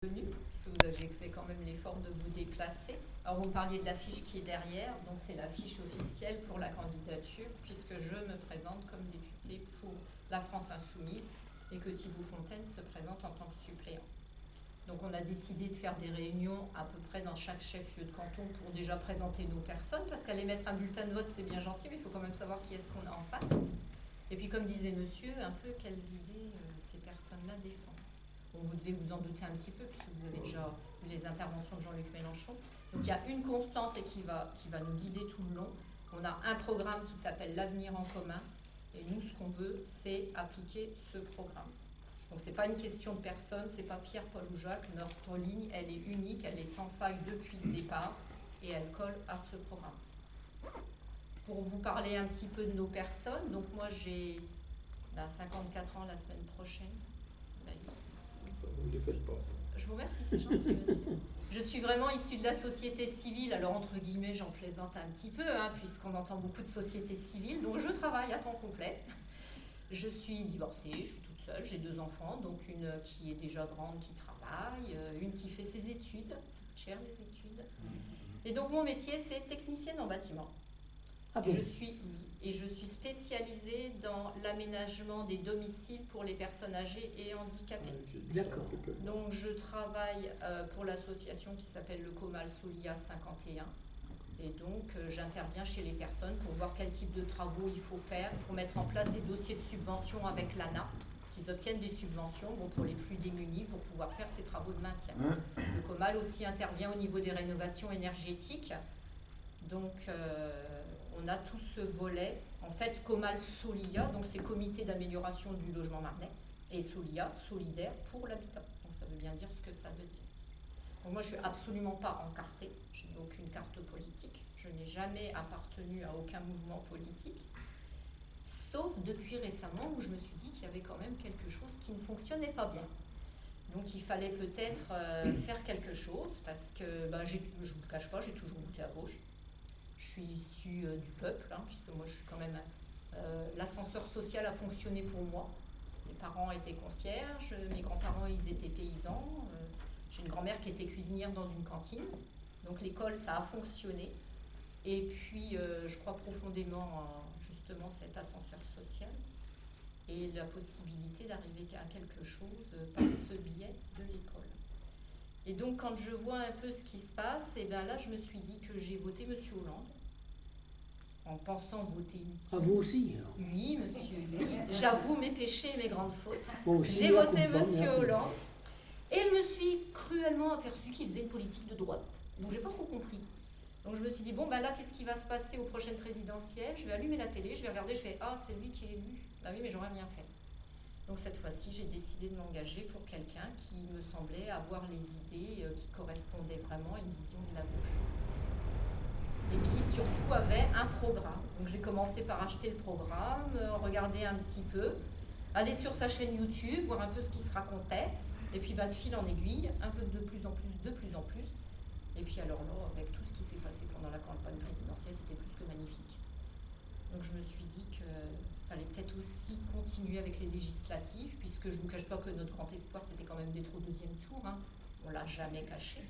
puisque vous avez fait quand même l'effort de vous déplacer. Alors vous parliez de l'affiche qui est derrière, donc c'est l'affiche officielle pour la candidature, puisque je me présente comme députée pour la France Insoumise et que Thibault Fontaine se présente en tant que suppléant. Donc on a décidé de faire des réunions à peu près dans chaque chef-lieu de canton pour déjà présenter nos personnes, parce qu'aller mettre un bulletin de vote c'est bien gentil, mais il faut quand même savoir qui est-ce qu'on a en face. Et puis comme disait monsieur, un peu quelles idées ces personnes-là défendent. Bon, vous devez vous en douter un petit peu, puisque vous avez déjà vu les interventions de Jean-Luc Mélenchon. Donc il y a une constante et qui va nous guider tout le long. On a un programme qui s'appelle l'Avenir en commun, et nous ce qu'on veut c'est appliquer ce programme. Donc c'est pas une question de personne, c'est pas Pierre, Paul ou Jacques, notre ligne elle est unique, elle est sans faille depuis le départ, et elle colle à ce programme. Pour vous parler un petit peu de nos personnes, donc moi j'ai 54 ans la semaine prochaine. Vous ne les faites pas. Je vous remercie, c'est gentil aussi. Je suis vraiment issue de la société civile, alors entre guillemets j'en plaisante un petit peu, puisqu'on entend beaucoup de sociétés civiles, donc je travaille à temps complet. Je suis divorcée, je suis toute seule, j'ai 2 enfants, donc une qui est déjà grande qui travaille, une qui fait ses études, ça coûte cher les études. Et donc mon métier c'est technicienne en bâtiment. Ah bon. Et je suis spécialisée dans l'aménagement des domiciles pour les personnes âgées et handicapées. D'accord. Donc je travaille pour l'association qui s'appelle le Comal Solia 51. Et donc j'interviens chez les personnes pour voir quel type de travaux il faut faire, pour mettre en place des dossiers de subvention avec l'ANA, qu'ils obtiennent des subventions pour les plus démunis pour pouvoir faire ces travaux de maintien. Le Comal aussi intervient au niveau des rénovations énergétiques. Donc on a tout ce volet. En fait, Comal Solia, donc c'est Comité d'amélioration du logement marnais, et Solia, solidaire pour l'habitat. Donc ça veut bien dire ce que ça veut dire. Donc moi je ne suis absolument pas encartée, je n'ai aucune carte politique, je n'ai jamais appartenu à aucun mouvement politique, sauf depuis récemment où je me suis dit qu'il y avait quand même quelque chose qui ne fonctionnait pas bien. Donc il fallait peut-être faire quelque chose, parce que je ne vous le cache pas, j'ai toujours voté à gauche. Je suis issue du peuple, puisque moi je suis quand même... l'ascenseur social a fonctionné pour moi. Mes parents étaient concierges, mes grands-parents ils étaient paysans. J'ai une grand-mère qui était cuisinière dans une cantine. Donc l'école ça a fonctionné. Et puis je crois profondément justement cet ascenseur social et la possibilité d'arriver à quelque chose par ce biais de l'école. Et donc quand je vois un peu ce qui se passe, et bien là je me suis dit que j'ai voté M. Hollande, en pensant voter utile. Ah, vous aussi alors. Oui, monsieur, oui. J'avoue mes péchés et mes grandes fautes. Aussi, J'ai voté M. Hollande, et je me suis cruellement aperçue qu'il faisait une politique de droite. Donc j'ai pas trop compris. Donc je me suis dit, bon là qu'est-ce qui va se passer aux prochaines présidentielles? Je vais allumer la télé, je vais regarder, je fais, ah c'est lui qui est élu. Bah oui, mais j'aurais rien fait. Donc cette fois-ci, j'ai décidé de m'engager pour quelqu'un qui me semblait avoir les idées qui correspondaient vraiment à une vision de la gauche. Et qui surtout avait un programme. Donc j'ai commencé par acheter le programme, regarder un petit peu, aller sur sa chaîne YouTube, voir un peu ce qui se racontait, et puis de fil en aiguille, un peu de plus en plus. Et puis alors là, avec tout ce qui s'est passé pendant la campagne présidentielle, c'était plus que magnifique. Donc je me suis dit qu'il fallait peut-être aussi continuer avec les législatives, puisque je ne vous cache pas que notre grand espoir, c'était quand même d'être au 2e tour. On ne l'a jamais caché.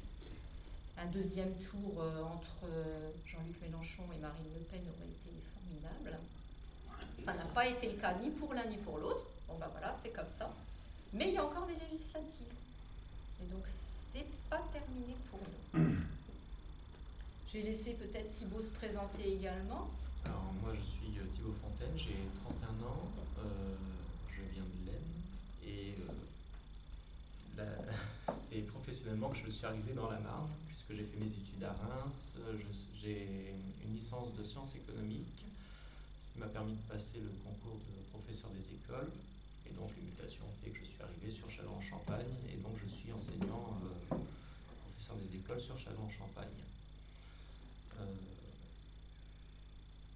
Un 2e tour entre Jean-Luc Mélenchon et Marine Le Pen aurait été formidable. Ça n'a pas été le cas ni pour l'un ni pour l'autre. Bon voilà, c'est comme ça. Mais il y a encore les législatives. Et donc c'est pas terminé pour nous. Je vais laisser peut-être Thibault se présenter également. Alors moi je suis Thibault Fontaine, j'ai 31 ans, je viens de l'Aisne et c'est professionnellement que je suis arrivé dans la Marne, puisque j'ai fait mes études à Reims, j'ai une licence de sciences économiques, ce qui m'a permis de passer le concours de professeur des écoles, et donc les mutations ont fait que je suis arrivé sur Châlons-en-Champagne, et donc je suis enseignant professeur des écoles sur Châlons-en-Champagne.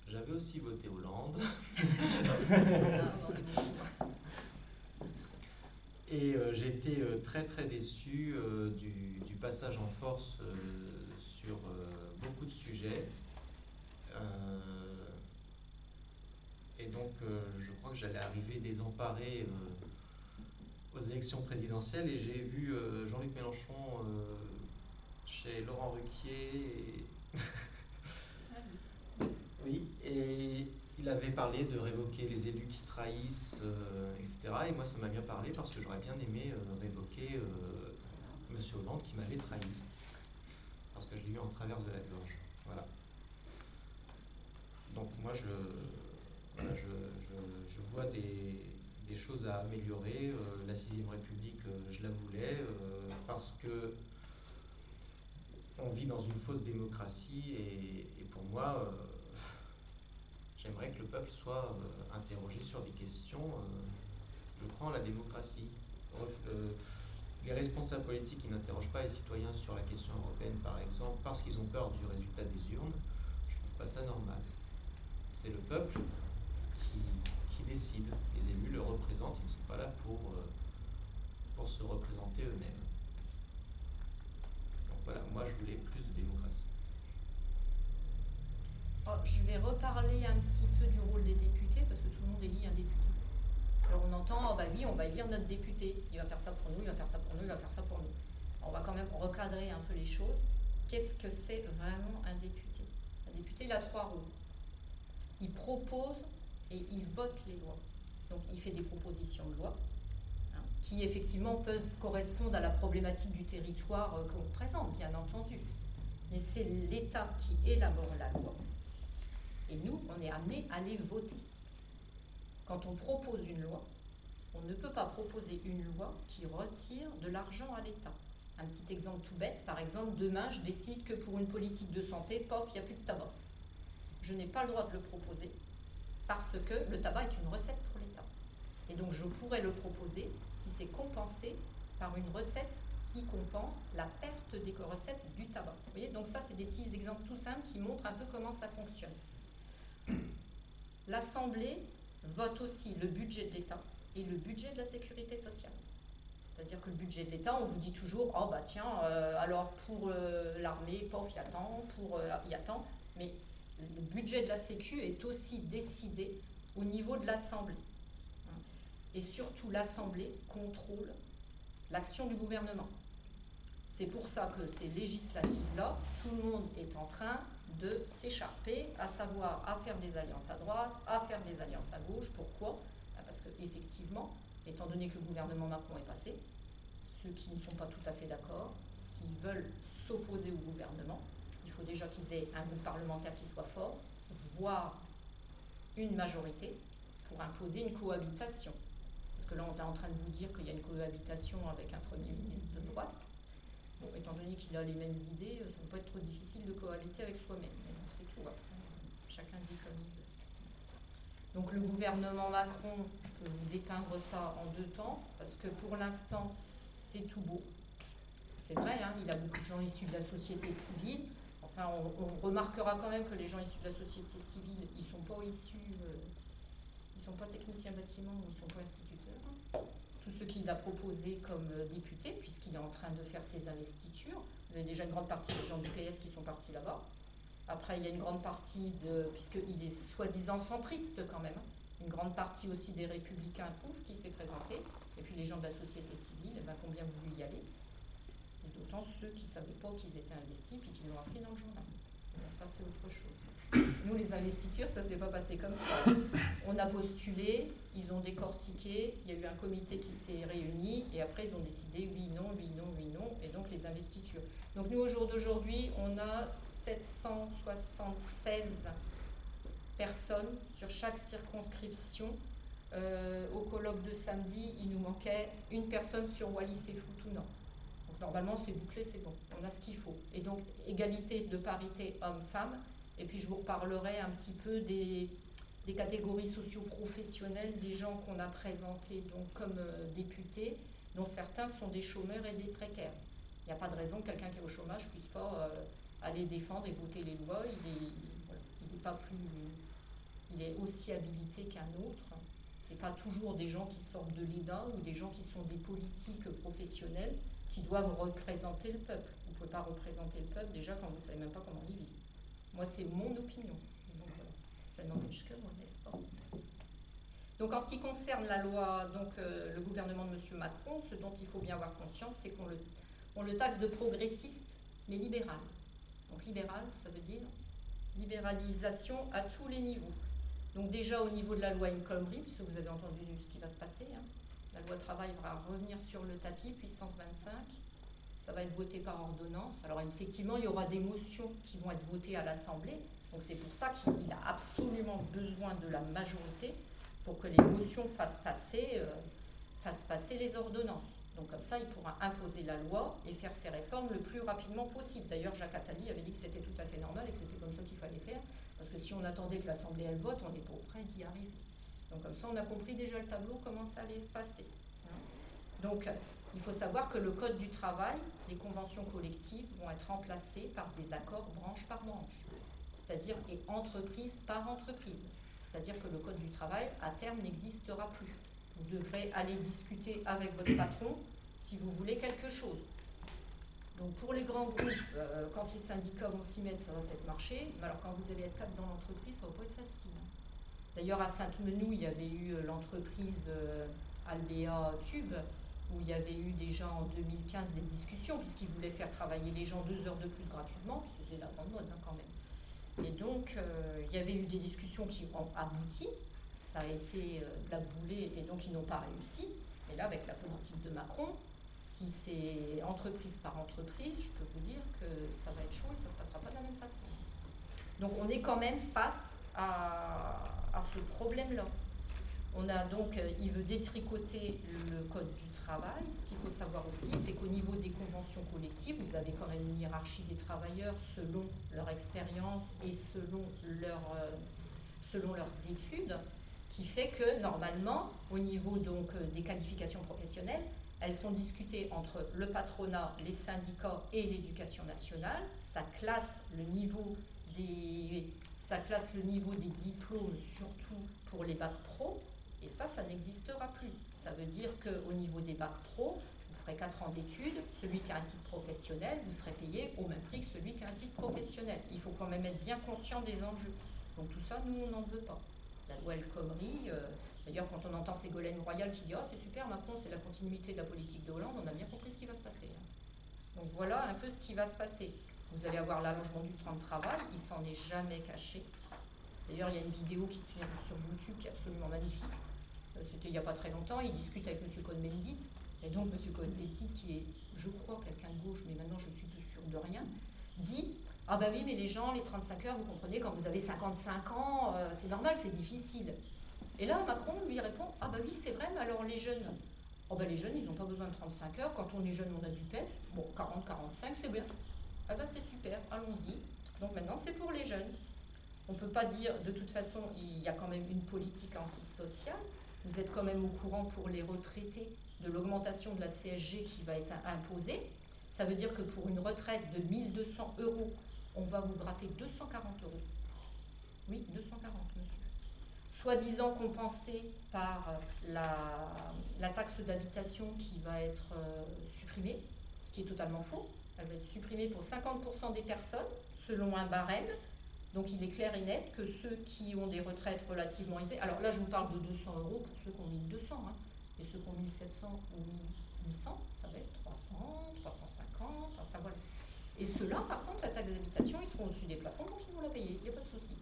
J'avais aussi voté Hollande. Et j'ai été très très déçu du passage en force sur beaucoup de sujets. Et donc je crois que j'allais arriver désemparé aux élections présidentielles et j'ai vu Jean-Luc Mélenchon chez Laurent Ruquier. Oui, et il avait parlé de révoquer les élus qui trahissent, etc. Et moi, ça m'a bien parlé parce que j'aurais bien aimé révoquer M. Hollande qui m'avait trahi. Parce que je l'ai eu en travers de la gorge. Voilà. Donc moi, je vois des choses à améliorer. La 6ème République, je la voulais parce que on vit dans une fausse démocratie et pour moi, j'aimerais que le peuple soit interrogé sur des questions. Je crois en la démocratie. Les responsables politiques qui n'interrogent pas les citoyens sur la question européenne, par exemple, parce qu'ils ont peur du résultat des urnes, je ne trouve pas ça normal. C'est le peuple qui décide. Les élus le représentent, ils ne sont pas là pour se représenter eux-mêmes. Donc voilà, moi je voulais plus de démocratie. Oh, je vais reparler un petit peu du rôle des députés, parce que tout le monde élit un député. Alors on entend, oh bah oui, on va élire notre député, il va faire ça pour nous, il va faire ça pour nous, il va faire ça pour nous. Alors on va quand même recadrer un peu les choses. Qu'est-ce que c'est vraiment un député? Un député, il a 3 rôles. Il propose et il vote les lois. Donc il fait des propositions de loi qui effectivement peuvent correspondre à la problématique du territoire qu'on représente, bien entendu. Mais c'est l'État qui élabore la loi. Et nous, on est amenés à les voter. Quand on propose une loi, on ne peut pas proposer une loi qui retire de l'argent à l'État. Un petit exemple tout bête, par exemple, demain, je décide que pour une politique de santé, pof, il n'y a plus de tabac. Je n'ai pas le droit de le proposer parce que le tabac est une recette pour l'État. Et donc, je pourrais le proposer si c'est compensé par une recette qui compense la perte des recettes du tabac. Vous voyez, donc ça, c'est des petits exemples tout simples qui montrent un peu comment ça fonctionne. L'Assemblée vote aussi le budget de l'État et le budget de la sécurité sociale. C'est-à-dire que le budget de l'État, on vous dit toujours, oh bah tiens, alors pour l'armée, pof, il y a tant, il y a tant, mais le budget de la Sécu est aussi décidé au niveau de l'Assemblée. Et surtout, l'Assemblée contrôle l'action du gouvernement. C'est pour ça que ces législatives-là, tout le monde est en train de s'écharper, à savoir à faire des alliances à droite, à faire des alliances à gauche. Pourquoi? Parce qu'effectivement, étant donné que le gouvernement Macron est passé, ceux qui ne sont pas tout à fait d'accord, s'ils veulent s'opposer au gouvernement, il faut déjà qu'ils aient un groupe parlementaire qui soit fort, voire une majorité, pour imposer une cohabitation. Parce que là, on est en train de vous dire qu'il y a une cohabitation avec un Premier ministre de droite. Bon, étant donné qu'il a les mêmes idées, ça ne peut pas être trop difficile de cohabiter avec soi-même. Mais bon, c'est tout. Après, chacun dit comme il veut. Donc le gouvernement Macron, je peux vous dépeindre ça en 2 temps, parce que pour l'instant, c'est tout beau. C'est vrai, hein, il a beaucoup de gens issus de la société civile. Enfin, on remarquera quand même que les gens issus de la société civile, ils ne sont pas issus, ils ne sont pas techniciens bâtiments ou ils ne sont pas instituteurs. Tous ceux qu'il a proposés comme députés, puisqu'il est en train de faire ses investitures. Vous avez déjà une grande partie des gens du PS qui sont partis là-bas. Après, il y a une grande partie, puisqu'il est soi-disant centriste quand même, une grande partie aussi des Républicains Pouf qui s'est présentée. Et puis les gens de la société civile, qui ont bien voulu y aller. Et d'autant ceux qui ne savaient pas qu'ils étaient investis puis qui l'ont appris dans le journal. Donc ça, c'est autre chose. Nous, les investitures, ça ne s'est pas passé comme ça. On a postulé, ils ont décortiqué, il y a eu un comité qui s'est réuni, et après, ils ont décidé oui, non, oui, non, oui, non, et donc les investitures. Donc nous, au jour d'aujourd'hui, on a 776 personnes sur chaque circonscription. Au colloque de samedi, il nous manquait une personne sur Wallis et Futuna. Donc normalement, c'est bouclé, c'est bon, on a ce qu'il faut. Et donc, égalité de parité homme-femme. Et puis je vous reparlerai un petit peu des catégories socio-professionnelles des gens qu'on a présentés donc, comme députés, dont certains sont des chômeurs et des précaires. Il n'y a pas de raison que quelqu'un qui est au chômage ne puisse pas aller défendre et voter les lois. Il est aussi habilité qu'un autre. Ce n'est pas toujours des gens qui sortent de l'EDA ou des gens qui sont des politiques professionnels qui doivent représenter le peuple. Vous ne pouvez pas représenter le peuple déjà quand vous ne savez même pas comment il vit. Moi, c'est mon opinion. Donc, voilà. Ça n'empêche que moi, n'est-ce pas? Donc en ce qui concerne la loi, le gouvernement de M. Macron, ce dont il faut bien avoir conscience, c'est qu'on le taxe de progressiste, mais libéral. Donc libéral, ça veut dire libéralisation à tous les niveaux. Donc déjà au niveau de la loi El Khomri, puisque vous avez entendu ce qui va se passer, hein, la loi travail va revenir sur le tapis, puissance 25, ça va être voté par ordonnance. Alors effectivement, il y aura des motions qui vont être votées à l'Assemblée, donc c'est pour ça qu'il a absolument besoin de la majorité pour que les motions fassent passer les ordonnances. Donc comme ça, il pourra imposer la loi et faire ses réformes le plus rapidement possible. D'ailleurs, Jacques Attali avait dit que c'était tout à fait normal et que c'était comme ça qu'il fallait faire, parce que si on attendait que l'Assemblée elle vote, on n'est pas prêt d'y arriver. Donc comme ça, on a compris déjà le tableau, comment ça allait se passer. Donc il faut savoir que le Code du travail, les conventions collectives vont être remplacées par des accords branche par branche, c'est-à-dire et entreprise par entreprise. C'est-à-dire que le Code du travail, à terme, n'existera plus. Vous devrez aller discuter avec votre patron si vous voulez quelque chose. Donc pour les grands groupes, quand les syndicats vont s'y mettre, ça va peut-être marcher, mais alors quand vous allez être 4 dans l'entreprise, ça ne va pas être facile. D'ailleurs, à Sainte-Menou, il y avait eu l'entreprise Albéa Tube, où il y avait eu déjà en 2015 des discussions, puisqu'ils voulaient faire travailler les gens 2 heures de plus gratuitement, puisque c'est la grande mode hein, quand même. Et donc, il y avait eu des discussions qui ont abouti, ça a été de la boulée, et donc ils n'ont pas réussi. Et là, avec la politique de Macron, si c'est entreprise par entreprise, je peux vous dire que ça va être chaud et ça ne se passera pas de la même façon. Donc on est quand même face à ce problème-là. On a donc, il veut détricoter le Code du travail. Ce qu'il faut savoir aussi, c'est qu'au niveau des conventions collectives, vous avez quand même une hiérarchie des travailleurs selon leur expérience et selon leurs études, qui fait que normalement, au niveau donc des qualifications professionnelles, elles sont discutées entre le patronat, les syndicats et l'éducation nationale. Ça classe le niveau des diplômes, surtout pour les bacs pro. Et ça n'existera plus. Ça veut dire qu'au niveau des bacs pro, vous ferez 4 ans d'études, celui qui a un titre professionnel, vous serez payé au même prix que celui qui a un titre professionnel. Il faut quand même être bien conscient des enjeux. Donc tout ça, nous, on n'en veut pas. La loi El Khomri, d'ailleurs, quand on entend Ségolène Royal qui dit « Ah, c'est super, Macron, c'est la continuité de la politique de Hollande », on a bien compris ce qui va se passer. Donc voilà un peu ce qui va se passer. Vous allez avoir l'allongement du temps de travail, il s'en est jamais caché. D'ailleurs, il y a une vidéo qui tourne sur YouTube qui est absolument magnifique. C'était il n'y a pas très longtemps, il discute avec M. Cohn-Bendit, et donc M. Cohn-Bendit, qui est, je crois, quelqu'un de gauche, mais maintenant je suis plus sûre de rien, dit « Ah bah oui, mais les gens, les 35 heures, vous comprenez, quand vous avez 55 ans, c'est normal, c'est difficile. » Et là, Macron lui répond « Ah bah oui, c'est vrai, mais alors les jeunes, oh bah les jeunes, ils n'ont pas besoin de 35 heures, quand on est jeune, on a du PEP, bon, 40, 45, c'est bien. Ah bah c'est super, allons-y. Donc maintenant, c'est pour les jeunes. On ne peut pas dire, de toute façon, il y a quand même une politique antisociale. Vous êtes quand même au courant pour les retraités de l'augmentation de la CSG qui va être imposée. Ça veut dire que pour une retraite de 1 200 €, on va vous gratter 240 €. Oui, 240, monsieur. Soi-disant compensée par la taxe d'habitation qui va être supprimée, ce qui est totalement faux. Elle va être supprimée pour 50% des personnes, selon un barème. Donc il est clair et net que ceux qui ont des retraites relativement aisées, alors là je vous parle de 200 € pour ceux qui ont 1200, hein, et ceux qui ont 1700 ou 1800, ça va être 300, 350, enfin voilà. Et ceux-là, par contre, la taxe d'habitation, ils seront au-dessus des plafonds, donc ils vont la payer, il n'y a pas de souci.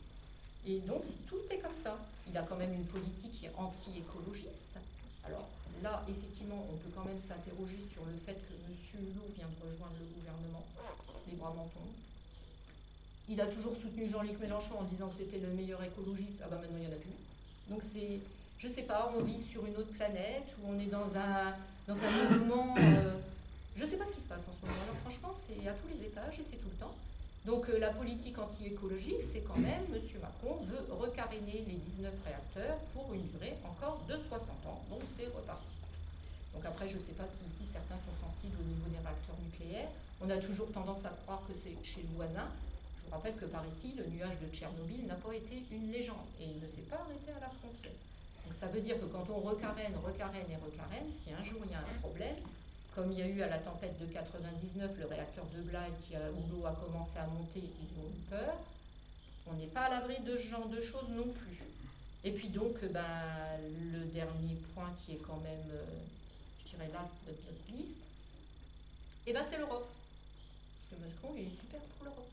Et donc tout est comme ça. Il a quand même une politique qui est anti-écologiste. Alors là, effectivement, on peut quand même s'interroger sur le fait que M. Hulot vient de rejoindre le gouvernement, les bras mentons. Il a toujours soutenu Jean-Luc Mélenchon en disant que c'était le meilleur écologiste. Ah bah maintenant, il n'y en a plus. Donc c'est, je sais pas, on vit sur une autre planète, ou on est dans un mouvement... je sais pas ce qui se passe en ce moment. Alors franchement, c'est à tous les étages et c'est tout le temps. Donc la politique anti-écologique, c'est quand même, M. Macron veut recaréner les 19 réacteurs pour une durée encore de 60 ans. Donc c'est reparti. Donc après, je ne sais pas si ici certains sont sensibles au niveau des réacteurs nucléaires. On a toujours tendance à croire que c'est chez le voisin. Je vous rappelle que par ici, le nuage de Tchernobyl n'a pas été une légende et il ne s'est pas arrêté à la frontière. Donc ça veut dire que quand on recarène, si un jour il y a un problème, comme il y a eu à la tempête de 99, le réacteur de Blaye où l'eau a commencé à monter, ils ont eu peur. On n'est pas à l'abri de ce genre de choses non plus. Et puis donc, le dernier point qui est quand même, je dirais, last but not least, c'est l'Europe. Parce que Macron, il est super pour l'Europe.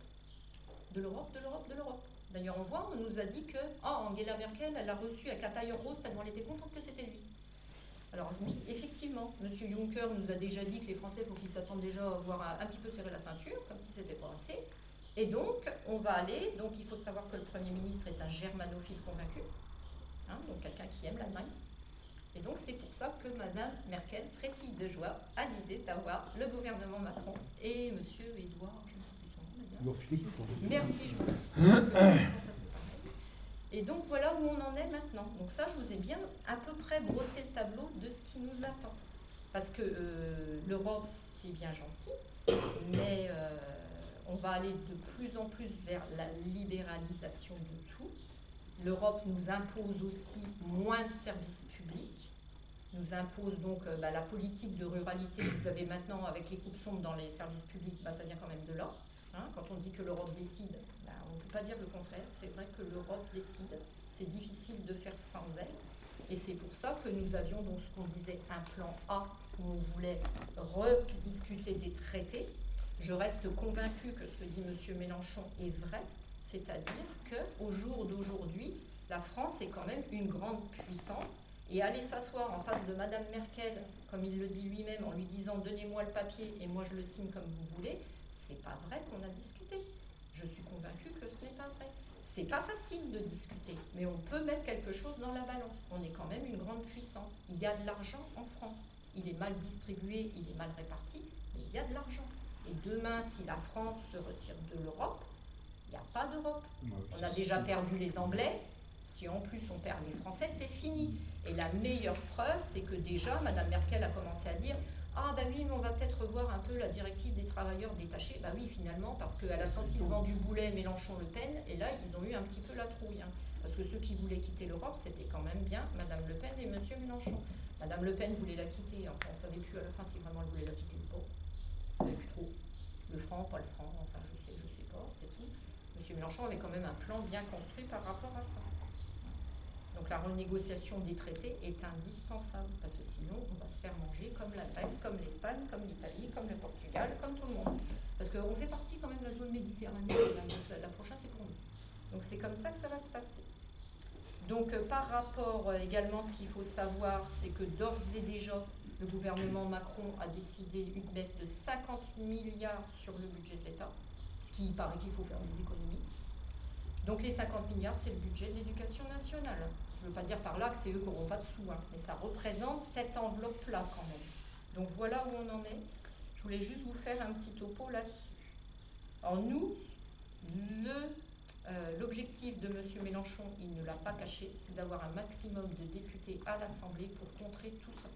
De l'Europe, de l'Europe, de l'Europe. D'ailleurs, on nous a dit que Angela Merkel, elle a reçu avec un tailleur rose tellement elle était contente que c'était lui. Alors oui, effectivement, M. Juncker nous a déjà dit que les Français, il faut qu'ils s'attendent déjà à avoir un petit peu serré la ceinture, comme si c'était pas assez. Et donc, on va aller, donc il faut savoir que le Premier ministre est un germanophile convaincu, donc quelqu'un qui aime l'Allemagne. Et donc c'est pour ça que Mme Merkel frétille de joie à l'idée d'avoir le gouvernement Macron et M. Édouard, je ne sais plus son nom d'ailleurs. Merci, je vous remercie, parce que je pense que ça c'est pareil. Et donc voilà où on en est maintenant. Donc ça, je vous ai bien à peu près brossé le tableau de ce qui nous attend. Parce que l'Europe, c'est bien gentil, mais on va aller de plus en plus vers la libéralisation de tout. L'Europe nous impose aussi moins de services publics, nous impose donc la politique de ruralité que vous avez maintenant avec les coupes sombres dans les services publics, ça vient quand même de là. Quand on dit que l'Europe décide, on ne peut pas dire le contraire. C'est vrai que l'Europe décide, c'est difficile de faire sans elle. Et c'est pour ça que nous avions donc ce qu'on disait un plan A, où on voulait rediscuter des traités. Je reste convaincue que ce que dit M. Mélenchon est vrai. C'est-à-dire qu'au jour d'aujourd'hui, la France est quand même une grande puissance. Et aller s'asseoir en face de Mme Merkel, comme il le dit lui-même, en lui disant « donnez-moi le papier et moi je le signe comme vous voulez », c'est pas vrai qu'on a discuté. Je suis convaincue que ce n'est pas vrai. C'est pas facile de discuter, mais on peut mettre quelque chose dans la balance. On est quand même une grande puissance. Il y a de l'argent en France. Il est mal distribué, il est mal réparti, mais il y a de l'argent. Et demain, si la France se retire de l'Europe, il n'y a pas d'Europe. On a déjà perdu les Anglais. Si en plus on perd les Français, c'est fini. Et la meilleure preuve, c'est que déjà, Mme Merkel a commencé à dire « Ah oui, mais on va peut-être revoir un peu la directive des travailleurs détachés. » Oui, finalement, parce qu'elle a senti le vent du boulet Mélenchon-Le Pen, et là, ils ont eu un petit peu la trouille. Parce que ceux qui voulaient quitter l'Europe, c'était quand même bien Mme Le Pen et M. Mélenchon. Mme Le Pen voulait la quitter. Enfin, on ne savait plus à la fin si vraiment elle voulait la quitter ou pas. On ne savait plus trop. Le franc, pas le franc, enfin, je sais pas, c'est tout. M. Mélenchon avait quand même un plan bien construit par rapport à ça. Donc la renégociation des traités est indispensable, parce que sinon on va se faire manger comme la Grèce, comme l'Espagne, comme l'Italie, comme le Portugal, comme tout le monde. Parce qu'on fait partie quand même de la zone méditerranéenne, donc la prochaine c'est pour nous. Donc c'est comme ça que ça va se passer. Donc par rapport également, ce qu'il faut savoir, c'est que d'ores et déjà, le gouvernement Macron a décidé une baisse de 50 milliards sur le budget de l'État, ce qui paraît qu'il faut faire des économies. Donc les 50 milliards, c'est le budget de l'éducation nationale. Je ne veux pas dire par là que c'est eux qui n'auront pas de sous, mais ça représente cette enveloppe-là quand même. Donc voilà où on en est. Je voulais juste vous faire un petit topo là-dessus. Alors nous, l'objectif de M. Mélenchon, il ne l'a pas caché, c'est d'avoir un maximum de députés à l'Assemblée pour contrer tout ça.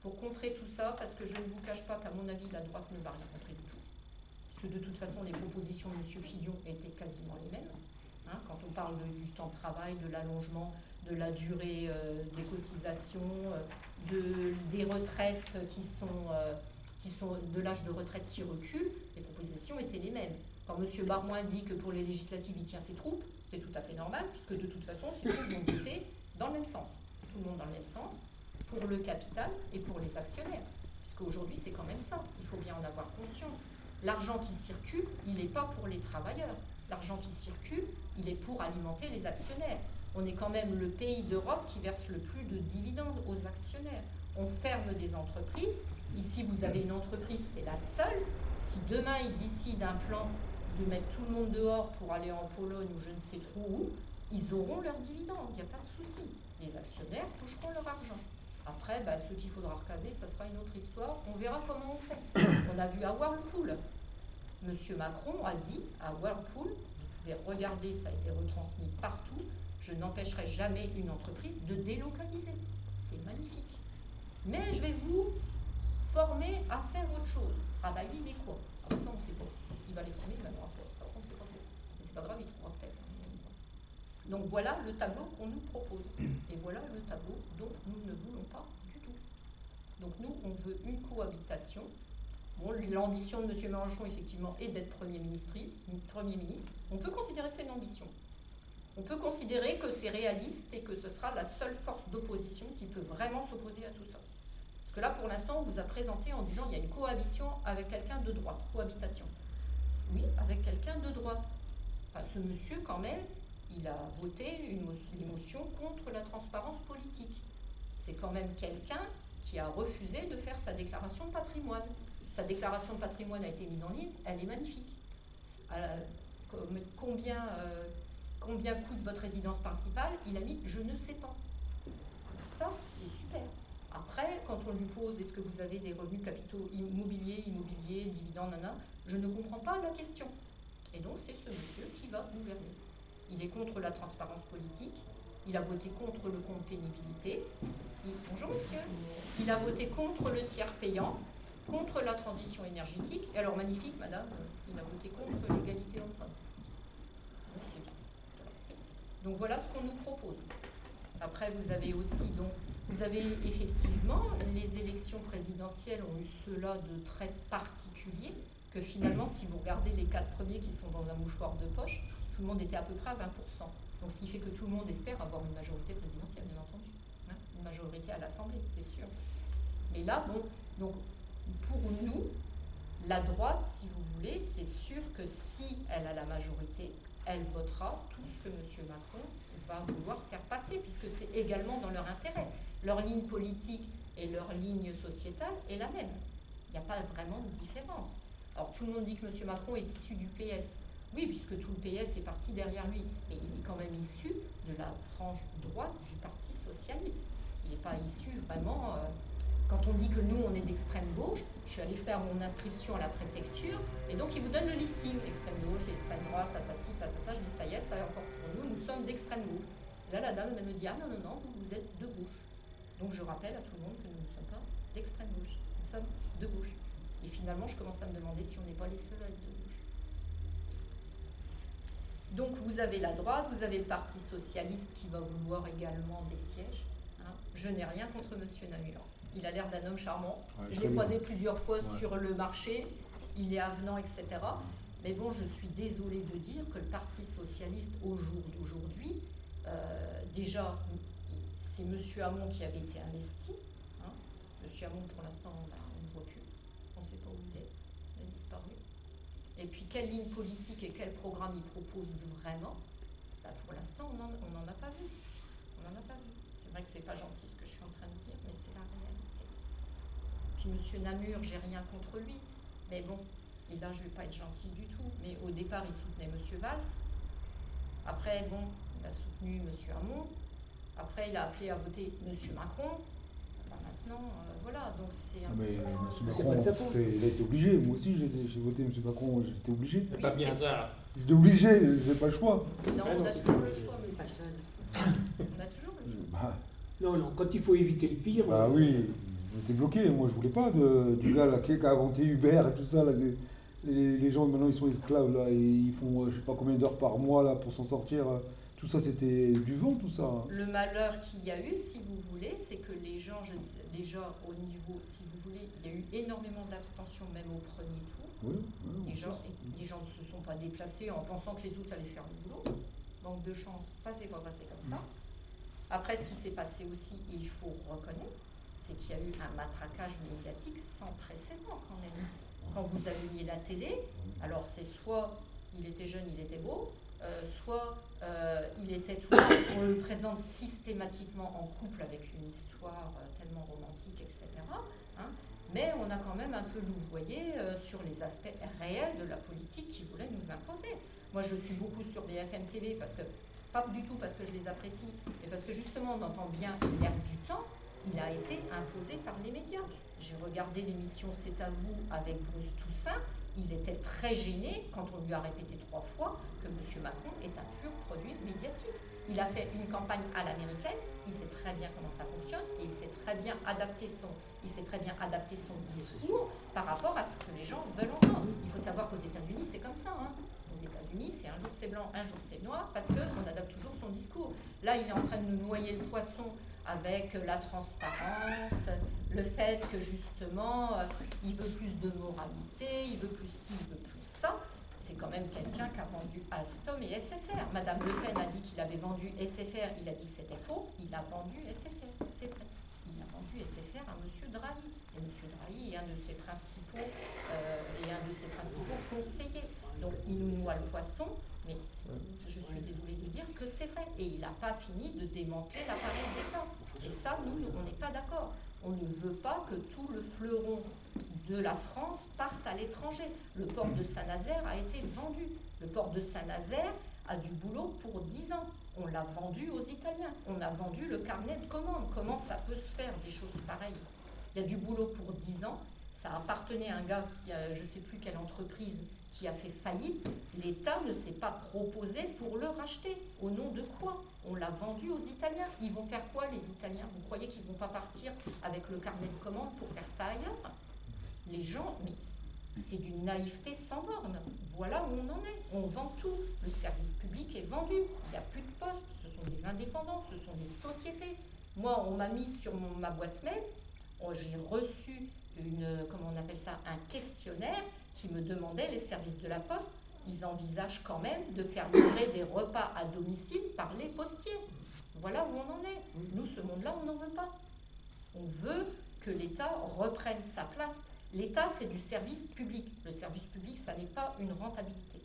Pour contrer tout ça, parce que je ne vous cache pas qu'à mon avis, la droite ne va rien contrer du tout. Parce que de toute façon, les propositions de M. Fillon étaient quasiment les mêmes. Quand on parle du temps de travail, de l'allongement, de la durée des cotisations, des retraites qui sont de l'âge de retraite qui recule, les propositions étaient les mêmes. Quand M. Barouin dit que pour les législatives, il tient ses troupes, c'est tout à fait normal, puisque de toute façon, c'est tout le monde voté dans le même sens. Tout le monde dans le même sens, pour le capital et pour les actionnaires. Puisqu'aujourd'hui, c'est quand même ça. Il faut bien en avoir conscience. L'argent qui circule, il n'est pas pour les travailleurs. L'argent qui circule, il est pour alimenter les actionnaires. On est quand même le pays d'Europe qui verse le plus de dividendes aux actionnaires. On ferme des entreprises. Ici, vous avez une entreprise, c'est la seule. Si demain, ils décident un plan de mettre tout le monde dehors pour aller en Pologne ou je ne sais trop où, ils auront leurs dividendes, il n'y a pas de souci. Les actionnaires toucheront leur argent. Après, ceux qu'il faudra recaser, ça sera une autre histoire. On verra comment on fait. On a vu à Whirlpool. Monsieur Macron a dit à Whirlpool, vous pouvez regarder, ça a été retransmis partout, je n'empêcherai jamais une entreprise de délocaliser. C'est magnifique. Mais je vais vous former à faire autre chose. Ah oui, mais quoi? Ça, on ne sait pas. Il va les former, il va leur apprendre. Ça, on ne sait pas trop. Mais c'est pas grave, il trouvera peut-être. Donc voilà le tableau qu'on nous propose. Et voilà le tableau dont nous ne voulons pas du tout. Donc nous, on veut une cohabitation. Bon, l'ambition de M. Mélenchon, effectivement, est d'être Premier ministre. On peut considérer que c'est une ambition. On peut considérer que c'est réaliste et que ce sera la seule force d'opposition qui peut vraiment s'opposer à tout ça. Parce que là, pour l'instant, on vous a présenté en disant qu'il y a une cohabitation avec quelqu'un de droite. Cohabitation. Oui, avec quelqu'un de droite. Enfin, ce monsieur, quand même, il a voté une motion contre la transparence politique. C'est quand même quelqu'un qui a refusé de faire sa déclaration de patrimoine. Sa déclaration de patrimoine a été mise en ligne, elle est magnifique. Combien coûte votre résidence principale? Il a mis « je ne sais pas ». Ça, c'est super. Après, quand on lui pose « est-ce que vous avez des revenus capitaux immobiliers, dividendes, nana ?» je ne comprends pas la question. Et donc, c'est ce monsieur qui va gouverner. Il est contre la transparence politique, il a voté contre le compte pénibilité. Bonjour monsieur. Il a voté contre le tiers payant, contre la transition énergétique. Et alors, magnifique, madame, il a voté contre l'égalité homme-femme. Donc, c'est bien. Donc, voilà ce qu'on nous propose. Après, vous avez aussi, donc, vous avez effectivement, les élections présidentielles ont eu cela de très particulier, que finalement, si vous regardez les 4 premiers qui sont dans un mouchoir de poche, tout le monde était à peu près à 20%. Donc, ce qui fait que tout le monde espère avoir une majorité présidentielle, bien entendu. Hein, une majorité à l'Assemblée, c'est sûr. Mais là, bon, donc, pour nous, la droite, si vous voulez, c'est sûr que si elle a la majorité, elle votera tout ce que M. Macron va vouloir faire passer, puisque c'est également dans leur intérêt. Leur ligne politique et leur ligne sociétale est la même. Il n'y a pas vraiment de différence. Alors, tout le monde dit que M. Macron est issu du PS. Oui, puisque tout le PS est parti derrière lui. Mais il est quand même issu de la frange droite du Parti socialiste. Il n'est pas issu vraiment... quand on dit que nous, on est d'extrême gauche, je suis allée faire mon inscription à la préfecture, et donc ils vous donnent le listing. Extrême gauche, extrême droite, tatati, tatata. Je dis, ça y est, ça est encore pour nous, nous sommes d'extrême gauche. Et là, la dame, elle me dit, ah non, non, non, vous êtes de gauche. Donc je rappelle à tout le monde que nous ne sommes pas d'extrême gauche. Nous sommes de gauche. Et finalement, je commence à me demander si on n'est pas les seuls à être de gauche. Donc vous avez la droite, vous avez le Parti socialiste qui va vouloir également des sièges. Hein. Je n'ai rien contre M. Namur. Il a l'air d'un homme charmant. Ouais, je l'ai croisé plusieurs fois sur le marché. Il est avenant, etc. Mais bon, je suis désolée de dire que le Parti socialiste, au jour d'aujourd'hui, déjà, c'est M. Hamon qui avait été investi. Hein. M. Hamon, pour l'instant, on ne voit plus. On ne sait pas où il est. Il a disparu. Et puis, quelle ligne politique et quel programme il propose vraiment? Bah, pour l'instant, on n'en a pas vu. On n'en a pas vu. C'est vrai que c'est pas gentil ce que je suis en train de dire, mais c'est la réalité. Puis M. Namur, j'ai rien contre lui, mais bon, et là je vais pas être gentil du tout, mais au départ il soutenait M. Valls, après bon, il a soutenu M. Hamon, après il a appelé à voter M. Macron, ben, maintenant, voilà, donc c'est un petit peu... Macron, il a été obligé, moi aussi j'ai voté M. Macron, j'étais obligé. Oui, pas bien ça. J'étais obligé, j'ai pas le choix. Non, on a toujours le choix, monsieur. On a toujours le choix. Bah, non, quand il faut éviter le pire... Bah oui, j'étais bloqué, moi je voulais pas du gars là, qui a inventé Uber et tout ça, là, les gens maintenant ils sont esclaves là, et ils font je sais pas combien d'heures par mois là pour s'en sortir, tout ça c'était du vent tout ça. Le malheur qu'il y a eu, si vous voulez, c'est que les gens, déjà au niveau, si vous voulez, il y a eu énormément d'abstention même au premier tour. Oui, les gens ne se sont pas déplacés en pensant que les autres allaient faire le boulot. Manque de chance, ça s'est pas passé comme ça. Après, ce qui s'est passé aussi, et il faut reconnaître, c'est qu'il y a eu un matraquage médiatique sans précédent quand même. Quand vous allumiez la télé, alors c'est soit il était jeune, il était beau, soit il était tout on le présente systématiquement en couple avec une histoire tellement romantique, etc. Hein, mais on a quand même un peu louvoyé sur les aspects réels de la politique qui voulait nous imposer. Moi, je suis beaucoup sur BFM TV parce que pas du tout parce que je les apprécie, mais parce que justement on entend bien l'air du temps, il a été imposé par les médias. J'ai regardé l'émission C'est à vous avec Bruce Toussaint, il était très gêné quand on lui a répété 3 fois que M. Macron est un pur produit médiatique. Il a fait une campagne à l'américaine, il sait très bien comment ça fonctionne et il sait très bien adapter son discours par rapport à ce que les gens veulent entendre. Il faut savoir qu'aux États-Unis, c'est comme ça. Hein. Aux États-Unis, c'est un jour c'est blanc, un jour c'est noir, parce qu'on adapte toujours son discours. Là, il est en train de nous noyer le poisson avec la transparence, le fait que justement, il veut plus de moralité, il veut plus ci, il veut plus ça. C'est quand même quelqu'un qu'a vendu Alstom et SFR. Madame Le Pen a dit qu'il avait vendu SFR, il a dit que c'était faux, il a vendu SFR, c'est vrai. Il a vendu SFR à M. Drahi. Et M. Drahi est un de ses principaux, conseillers. Donc il nous noie le poisson, mais je suis désolée de dire que c'est vrai. Et il n'a pas fini de démanteler l'appareil d'État. Et ça, nous, on n'est pas d'accord. On ne veut pas que tout le fleuron de la France parte à l'étranger. Le port de Saint-Nazaire a été vendu. Le port de Saint-Nazaire a du boulot pour 10 ans. On l'a vendu aux Italiens. On a vendu le carnet de commandes. Comment ça peut se faire, des choses pareilles? Il y a du boulot pour 10 ans. Ça appartenait à un gars, je ne sais plus quelle entreprise, qui a fait faillite. L'État ne s'est pas proposé pour le racheter. Au nom de quoi? On l'a vendu aux Italiens. Ils vont faire quoi, les Italiens? Vous croyez qu'ils ne vont pas partir avec le carnet de commandes pour faire ça ailleurs? Les gens, mais c'est d'une naïveté sans borne. Voilà où on en est. On vend tout. Le service public est vendu. Il n'y a plus de postes. Ce sont des indépendants, ce sont des sociétés. Moi, on m'a mis sur ma boîte mail, j'ai reçu comment on appelle ça, un questionnaire qui me demandait, les services de la Poste, ils envisagent quand même de faire livrer des repas à domicile par les postiers. Voilà où on en est. Nous, ce monde-là, on n'en veut pas. On veut que l'État reprenne sa place. L'État, c'est du service public. Le service public, ça n'est pas une rentabilité.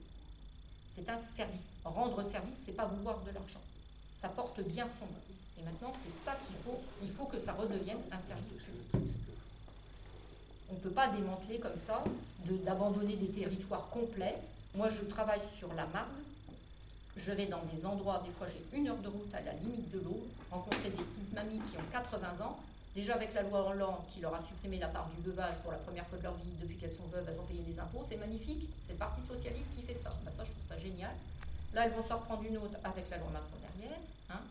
C'est un service. Rendre service, c'est pas vouloir de l'argent. Ça porte bien son nom. Et maintenant, c'est ça qu'il faut. Il faut que ça redevienne un service public. On ne peut pas démanteler comme ça, d'abandonner des territoires complets. Moi, je travaille sur la Marne. Je vais dans des endroits, des fois j'ai 1 heure de route à la limite de l'eau, rencontrer des petites mamies qui ont 80 ans. Déjà avec la loi Hollande qui leur a supprimé la part du veuvage pour la première fois de leur vie, depuis qu'elles sont veuves, elles ont payé des impôts. C'est magnifique, c'est le Parti Socialiste qui fait ça. Ben ça, je trouve ça génial. Là, elles vont s'en reprendre une autre avec la loi Macron derrière. Hein.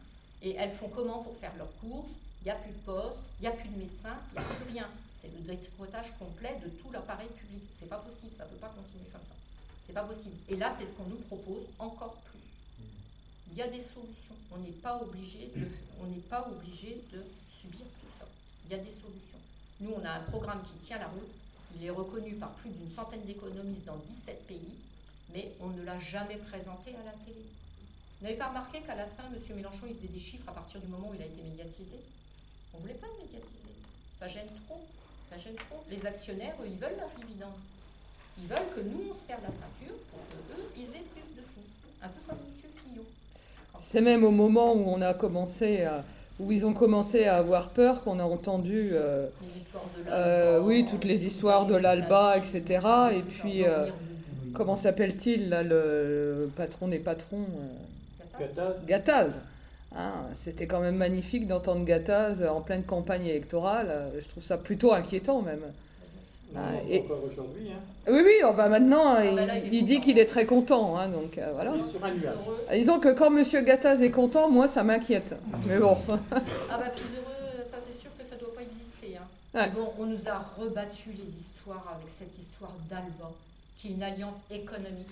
Et elles font comment pour faire leurs courses? Il n'y a plus de poste, il n'y a plus de médecins, il n'y a plus rien. C'est le détricotage complet de tout l'appareil public. C'est pas possible, ça ne peut pas continuer comme ça. C'est pas possible. Et là, c'est ce qu'on nous propose encore plus. Il y a des solutions. On n'est pas obligé de subir tout ça. Il y a des solutions. Nous, on a un programme qui tient la route. Il est reconnu par plus d'une centaine d'économistes dans 17 pays, mais on ne l'a jamais présenté à la télé. Vous n'avez pas remarqué qu'à la fin, M. Mélenchon, il faisait des chiffres à partir du moment où il a été médiatisé? On ne voulait pas le médiatiser. Ça gêne trop. Ça gêne trop. Les actionnaires, eux, ils veulent leurs dividendes. Ils veulent que nous, on serre la ceinture pour qu'eux, ils aient plus de sous. Un peu comme M. Fillon. C'est même au moment où où ils ont commencé à avoir peur qu'on a entendu les histoires de l'Alba, oui, toutes les histoires de l'Alba, etc. Et puis, comment s'appelle-t-il, là, le patron des patrons Gattaz. Hein, c'était quand même magnifique d'entendre Gattaz en pleine campagne électorale. Je trouve ça plutôt inquiétant même. Encore aujourd'hui. Hein. Oui, bah maintenant, il dit qu'il est très content. Hein, donc, voilà. Il est sur un nuage. Disons que quand M. Gattaz est content, moi, ça m'inquiète. Mais bon. Plus heureux, ça c'est sûr que ça ne doit pas exister. Hein. Ouais. Mais bon, on nous a rebattu les histoires avec cette histoire d'Alba, qui est une alliance économique,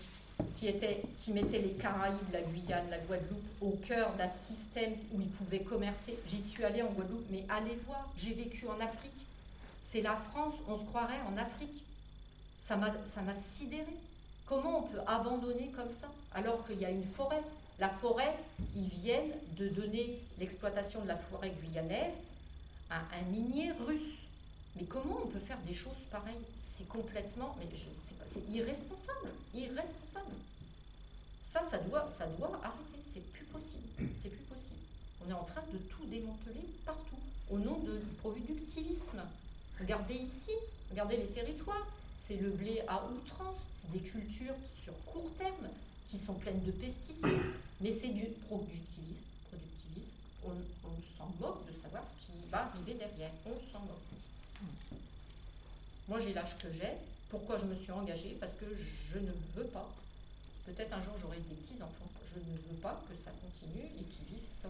qui mettait les Caraïbes, la Guyane, la Guadeloupe au cœur d'un système où ils pouvaient commercer. J'y suis allée en Guadeloupe, mais allez voir, j'ai vécu en Afrique. C'est la France, on se croirait en Afrique. Ça m'a sidéré. Comment on peut abandonner comme ça, alors qu'il y a une forêt? La forêt, ils viennent de donner l'exploitation de la forêt guyanaise à un minier russe. Mais comment on peut faire des choses pareilles? C'est complètement, mais je sais pas, c'est irresponsable, irresponsable. Ça doit arrêter. C'est plus possible. C'est plus possible. On est en train de tout démanteler partout au nom du productivisme. Regardez ici, regardez les territoires. C'est le blé à outrance. C'est des cultures sur court terme qui sont pleines de pesticides. Mais c'est du productivisme. On s'en moque de savoir ce qui va arriver derrière. On s'en moque. Moi, j'ai l'âge que j'ai. Pourquoi je me suis engagée? Parce que je ne veux pas. Peut-être un jour, j'aurai des petits-enfants. Je ne veux pas que ça continue et qu'ils vivent sans.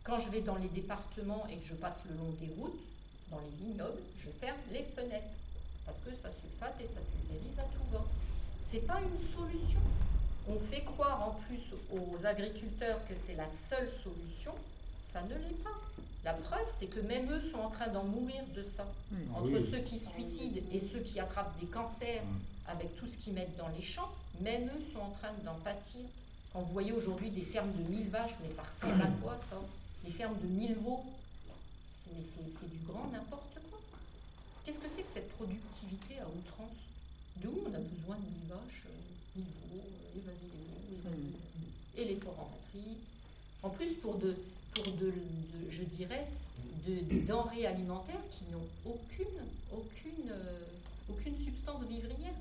Quand je vais dans les départements et que je passe le long des routes, dans les vignobles, je ferme les fenêtres. Parce que ça sulfate et ça pulvérise à tout va. C'est pas une solution. On fait croire en plus aux agriculteurs que c'est la seule solution. Ça ne l'est pas. La preuve, c'est que même eux sont en train d'en mourir de ça. Entre Oui. ceux qui se suicident et ceux qui attrapent des cancers avec tout ce qu'ils mettent dans les champs, même eux sont en train d'en pâtir. Quand vous voyez aujourd'hui des fermes de 1000 vaches, mais ça ressemble à quoi ça? Des fermes de 1000 veaux, c'est du grand n'importe quoi. Qu'est-ce que c'est que cette productivité à outrance? D'où on a besoin de 1000 vaches, 1000 veaux, et vas-y les veaux, et vas-y. Et les foresteries. En plus pour je dirais, des denrées alimentaires qui n'ont aucune substance vivrière.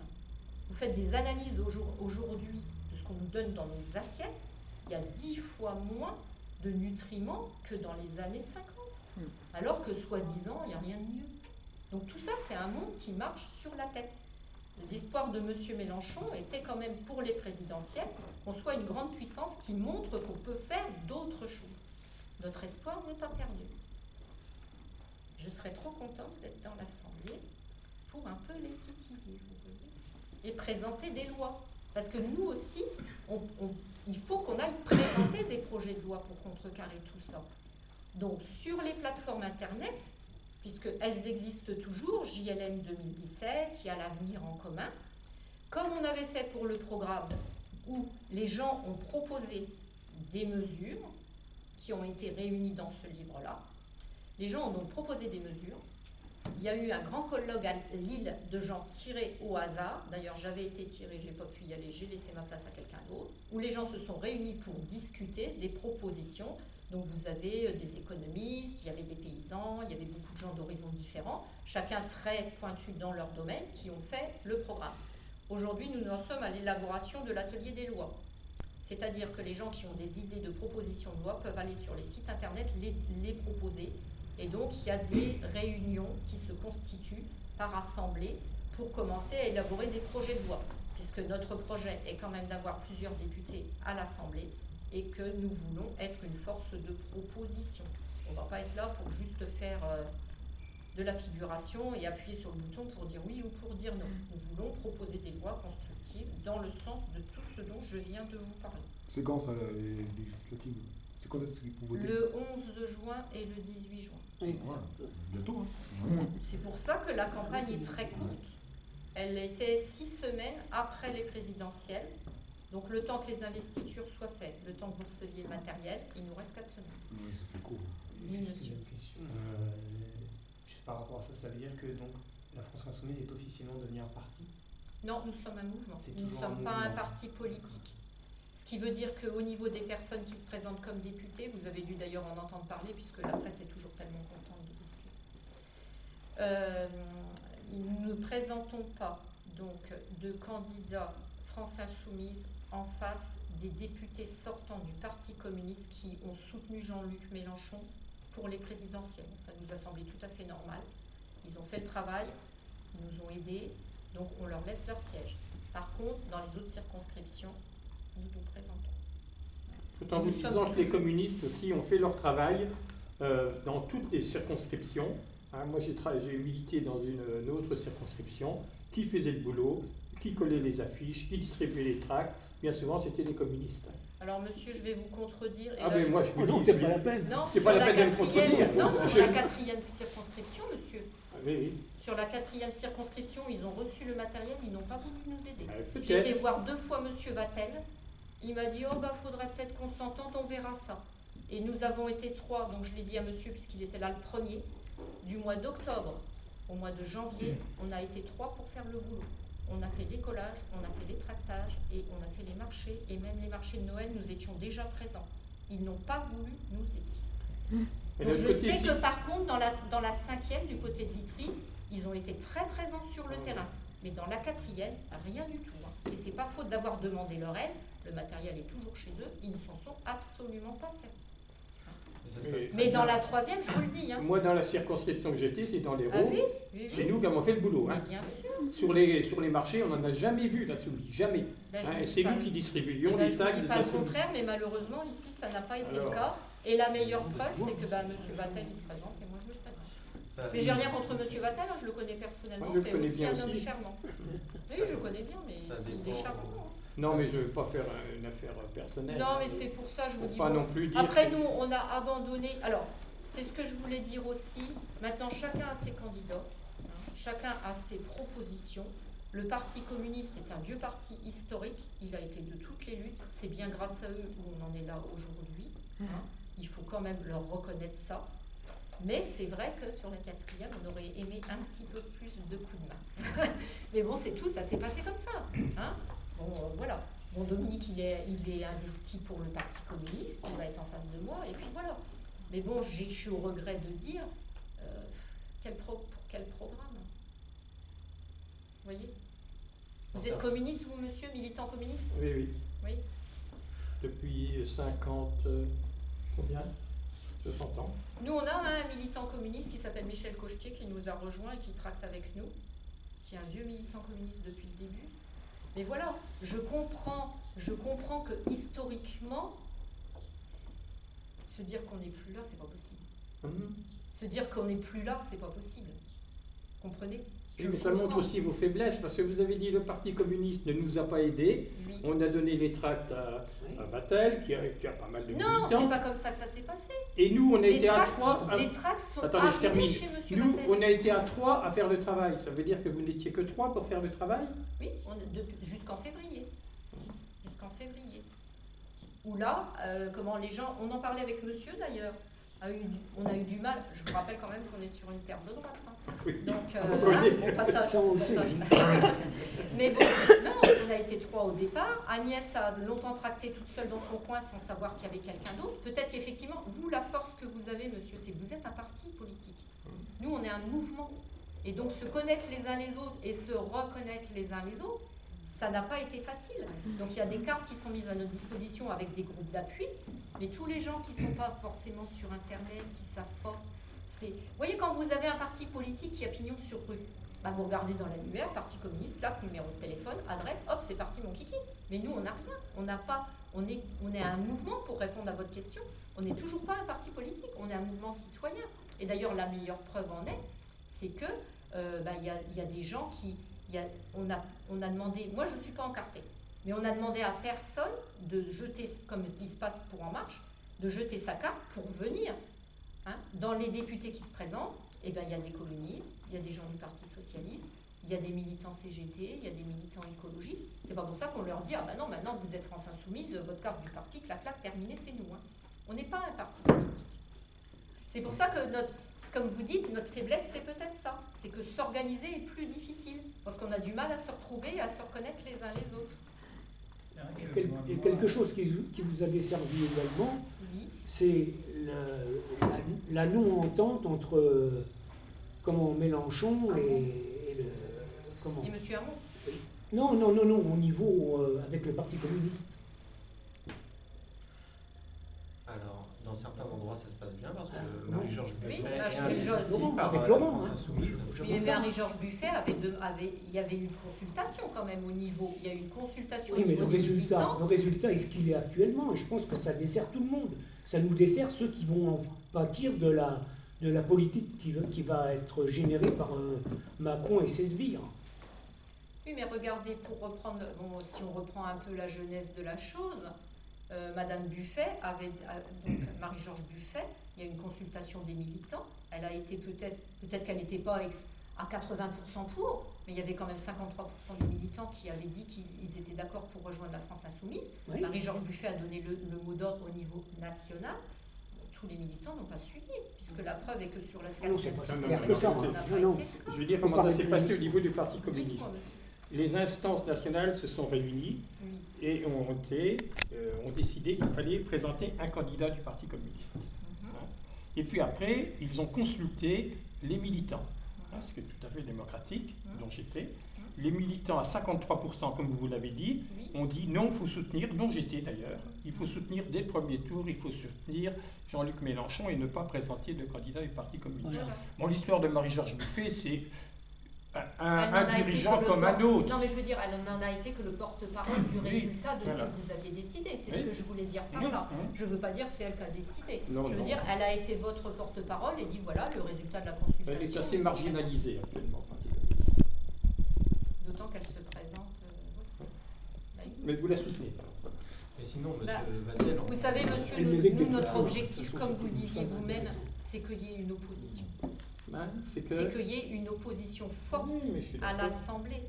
Vous faites des analyses aujourd'hui de ce qu'on nous donne dans nos assiettes, il y a 10 fois moins de nutriments que dans les années 50. Alors que soi-disant, il n'y a rien de mieux. Donc tout ça, c'est un monde qui marche sur la tête. L'espoir de M. Mélenchon était quand même pour les présidentielles qu'on soit une grande puissance qui montre qu'on peut faire d'autres choses. Notre espoir n'est pas perdu. Je serais trop contente d'être dans l'Assemblée pour un peu les titiller, vous voyez, et présenter des lois. Parce que nous aussi, il faut qu'on aille présenter des projets de loi pour contrecarrer tout ça. Donc sur les plateformes Internet, puisqu'elles existent toujours, JLM 2017, il y a l'avenir en commun, comme on avait fait pour le programme où les gens ont proposé des mesures qui ont été réunies dans ce livre-là. Les gens ont donc proposé des mesures. Il y a eu un grand colloque à Lille de gens tirés au hasard. D'ailleurs, j'avais été tirée, je n'ai pas pu y aller, j'ai laissé ma place à quelqu'un d'autre, où les gens se sont réunis pour discuter des propositions. Donc vous avez des économistes, il y avait des paysans, il y avait beaucoup de gens d'horizons différents, chacun très pointu dans leur domaine, qui ont fait le programme. Aujourd'hui, nous en sommes à l'élaboration de l'atelier des lois. C'est-à-dire que les gens qui ont des idées de propositions de loi peuvent aller sur les sites internet, les proposer. Et donc, il y a des réunions qui se constituent par assemblée pour commencer à élaborer des projets de loi. Puisque notre projet est quand même d'avoir plusieurs députés à l'Assemblée et que nous voulons être une force de proposition. On ne va pas être là pour juste faire de la figuration et appuyer sur le bouton pour dire oui ou pour dire non. Nous voulons proposer des lois constructives dans le sens de tout ce dont je viens de vous parler. C'est quand ça, les législatives? C'est quand est-ce qu'il faut voter? Le 11 juin et le 18 juin. Ouais, bientôt, hein. C'est pour ça que la campagne est très courte. Elle était 6 semaines après les présidentielles. Donc le temps que les investitures soient faites, le temps que vous receviez le matériel, il nous reste 4 semaines. Oui, ça fait court. Oui, Juste monsieur. une question. Juste par rapport à ça, ça veut dire que donc la France Insoumise est officiellement devenue un parti? Non, nous sommes un mouvement. C'est Nous ne toujours un sommes pas un mouvement. parti politique. Ce qui veut dire qu'au niveau des personnes qui se présentent comme députés, vous avez dû d'ailleurs en entendre parler, puisque la presse est toujours tellement contente de discuter. Nous ne présentons pas donc de candidats France Insoumise en face des députés sortants du Parti communiste qui ont soutenu Jean-Luc Mélenchon pour les présidentielles. Ça nous a semblé tout à fait normal. Ils ont fait le travail, ils nous ont aidés, donc on leur laisse leur siège. Par contre, dans les autres circonscriptions, nous nous présentons. Tout en vous disant que les communistes aussi ont fait leur travail dans toutes les circonscriptions. Hein, moi, j'ai milité dans une autre circonscription. Qui faisait le boulot, qui collait les affiches, qui distribuait les tracts. Bien souvent, c'était les communistes. Alors, monsieur, je vais vous contredire. Et Ah, là, mais moi, je me dis, c'est pas la peine. Non, c'est sur pas la la peine de me quatrième- contredire. Non, sur Je- la 4e circonscription, monsieur. Ah, oui, Sur la 4e circonscription, ils ont reçu le matériel, ils n'ont pas voulu nous aider. oui. J'ai été Peut-être. voir 2 fois monsieur Vatel. Il m'a dit, oh bah faudrait peut-être qu'on s'entende, on verra ça. Et nous avons été 3, donc je l'ai dit à monsieur puisqu'il était là le premier, du mois d'octobre au mois de janvier, on a été 3 pour faire le boulot. On a fait des collages, on a fait des tractages et on a fait les marchés. Et même les marchés de Noël, nous étions déjà présents. Ils n'ont pas voulu nous aider. Et Donc de je l'autre côté, sais si- que par contre, dans la 5e, du côté de Vitry, ils ont été très présents sur le terrain. Mais dans la 4e, rien du tout. Hein. Et c'est pas faute d'avoir demandé leur aide. Le matériel est toujours chez eux. Ils ne s'en sont absolument pas servis. Mais ça se Mais- passe très Mais dans bien. la 3e, je vous le dis. Hein. Moi, dans la circonscription que j'étais, c'est dans l'Hérault. Ah oui, oui, C'est oui. nous qui avons fait le boulot. Mais Hein. bien sûr. Sur les marchés, on n'en a jamais vu l'insoumis. Jamais. Ben, je Hein, vous et dis c'est pas nous le- qui distribuions eh ben, les je tags ne dis des pas le insoumis. contraire, mais malheureusement, ici, ça n'a pas été Alors. le cas. Et la meilleure preuve, c'est que ben, M. Vatel, il se présente et moi, je me présente. Ça- Mais j'ai rien contre M. Vatel, hein, je le connais personnellement, Moi, je le c'est connais aussi bien un homme aussi. charmant. Oui, je connais bien, mais Ça il est dépend. charmant. Hein. Non, mais je ne veux pas faire une affaire personnelle. Non, mais c'est pour ça, je vous dis. Pas non plus dire après, nous, on a abandonné. Alors, c'est ce que je voulais dire aussi. Maintenant, chacun a ses candidats, hein, chacun a ses propositions. Le Parti communiste est un vieux parti historique. Il a été de toutes les luttes. C'est bien grâce à eux où on en est là aujourd'hui. Hein. Il faut quand même leur reconnaître ça. Mais c'est vrai que sur la 4e, on aurait aimé un petit peu plus de coups de main. Mais bon, c'est tout, ça s'est passé comme ça. Hein. Bon, voilà. Bon, Dominique, il est investi pour le Parti communiste, il va être en face de moi, et puis voilà. Mais bon, je suis au regret de dire, pour quel programme? Vous voyez? Vous êtes communiste, vous, monsieur, militant communiste? Oui, oui. Oui. Depuis 50... combien? 60 ans. Nous, on a un militant communiste qui s'appelle Michel Cochetier, qui nous a rejoints et qui tracte avec nous, qui est un vieux militant communiste depuis le début. Mais voilà, je comprends que historiquement, se dire qu'on n'est plus là, c'est pas possible. Se dire qu'on n'est plus là, c'est pas possible. Comprenez? Oui, mais ça montre aussi vos faiblesses, parce que vous avez dit le Parti communiste ne nous a pas aidés. Oui. On a donné les tracts à Vatel, qui a pas mal de militants. Non, c'est pas comme ça que ça s'est passé. Et nous, on a été à 3... Les tracts sont Attendez, je termine. Chez monsieur nous, Vatel. on a été à 3 à faire le travail. Ça veut dire que vous n'étiez que 3 pour faire le travail? Oui, jusqu'en février. Jusqu'en février. Où là, comment les gens... On en parlait avec monsieur d'ailleurs. On a eu du mal. Je vous rappelle quand même qu'on est sur une terre de droite. Hein. Oui. Donc, bon passage. Mais bon, non, on a été 3 au départ. Agnès a longtemps tracté toute seule dans son coin sans savoir qu'il y avait quelqu'un d'autre. Peut-être qu'effectivement, vous, la force que vous avez, monsieur, c'est que vous êtes un parti politique. Nous, on est un mouvement. Et donc, se connaître les uns les autres et se reconnaître les uns les autres, ça n'a pas été facile. Donc, il y a des cartes qui sont mises à notre disposition avec des groupes d'appui. Mais tous les gens qui ne sont pas forcément sur Internet, qui ne savent pas, vous voyez, quand vous avez un parti politique qui a pignon sur rue, bah vous regardez dans l'annuaire, Parti communiste, là, numéro de téléphone, adresse, hop, c'est parti mon kiki. Mais nous, on n'a rien. On n'a pas. On est un mouvement, pour répondre à votre question. On n'est toujours pas un parti politique. On est un mouvement citoyen. Et d'ailleurs, la meilleure preuve en est, c'est que y a des gens qui... on a demandé... Moi, je ne suis pas encartée. Mais on a demandé à personne de jeter, comme il se passe pour En Marche, de jeter sa carte pour venir. Hein. Dans les députés qui se présentent, il y a des communistes, il y a des gens du Parti socialiste, il y a des militants CGT, il y a des militants écologistes. C'est pas pour ça qu'on leur dit « Ah ben non, maintenant vous êtes France Insoumise, votre carte du parti, clac, clac, terminé, c'est nous. Hein. » On n'est pas un parti politique. C'est pour ça que, comme vous dites, notre faiblesse, c'est peut-être ça. C'est que s'organiser est plus difficile, parce qu'on a du mal à se retrouver et à se reconnaître les uns les autres. Et quelque chose qui vous a desservi également, oui. C'est la non-entente entre Mélenchon et Et M. Hamon. Non, au niveau avec le Parti communiste. Alors, dans certains endroits, ça se passe bien parce que Marie-Georges Buffet est investi par la France Insoumise. Mais Marie-Georges Buffet il y avait une consultation quand même au niveau. Il y a eu une consultation au niveau des militants. Le résultat est ce qu'il est actuellement. Et je pense que ça dessert tout le monde. Ça nous dessert ceux qui vont en pâtir de la politique qui va être générée par Macron et ses sbires. Oui, mais regardez, pour reprendre, si on reprend un peu la jeunesse de la chose, Madame Buffet donc Marie-Georges Buffet, il y a une consultation des militants. Elle a été peut-être qu'elle n'était pas à 80% pour, mais il y avait quand même 53% des militants qui avaient dit qu'ils étaient d'accord pour rejoindre la France Insoumise. Oui. Marie-Georges Buffet a donné le mot d'ordre au niveau national. Tous les militants n'ont pas suivi, puisque la preuve est que sur la scale je veux dire comment ça s'est passé au niveau du Parti communiste. Les instances nationales se sont réunies et ont décidé qu'il fallait présenter un candidat du Parti communiste. Et puis après, ils ont consulté les militants, ce qui est tout à fait démocratique, dont j'étais. Les militants à 53%, comme vous l'avez dit, ont dit non, il faut soutenir, dont j'étais d'ailleurs, il faut soutenir dès le premier tour, il faut soutenir Jean-Luc Mélenchon et ne pas présenter de candidat du Parti communiste. Voilà. Bon, l'histoire de Marie-Georges Buffet, c'est un dirigeant comme un autre. Non, mais je veux dire, elle n'en a été que le porte-parole du résultat de ce que vous aviez décidé. C'est ce que je voulais dire par là. Je ne veux pas dire que c'est elle qui a décidé. Je veux dire, elle a été votre porte-parole et dit voilà le résultat de la consultation. Elle est assez marginalisée actuellement. D'autant qu'elle se présente. Mais vous la soutenez. Mais sinon, M. Vattel... Vous savez, monsieur, nous, notre objectif, comme vous le disiez vous-même, c'est qu'il y ait une opposition. C'est qu'il y ait une opposition forte à l'Assemblée.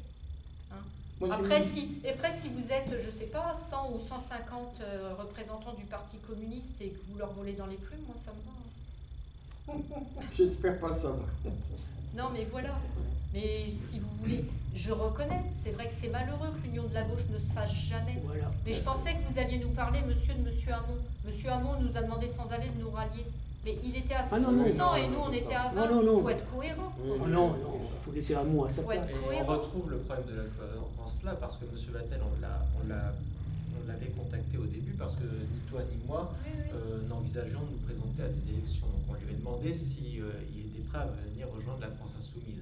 Après, si vous êtes, je ne sais pas, 100 ou 150 représentants du Parti communiste et que vous leur volez dans les plumes, moi, ça me va. J'espère pas ça. Non, mais voilà. Mais si vous voulez, je reconnais, c'est vrai que c'est malheureux que l'union de la gauche ne se fasse jamais. Voilà. Mais je pensais que vous alliez nous parler, monsieur, de monsieur Hamon. Monsieur Hamon nous a demandé sans aller de nous rallier. Mais il était à 6% et nous, on était à 20%. Il faut être cohérent. Non, il faut laisser Hamon à sa place. On retrouve le problème de la cohérence là, parce que monsieur Vattel, on l'avait contacté au début, parce que ni toi ni moi n'envisageons de nous présenter à des élections. Donc on lui avait demandé s'il était prêt à venir rejoindre la France Insoumise.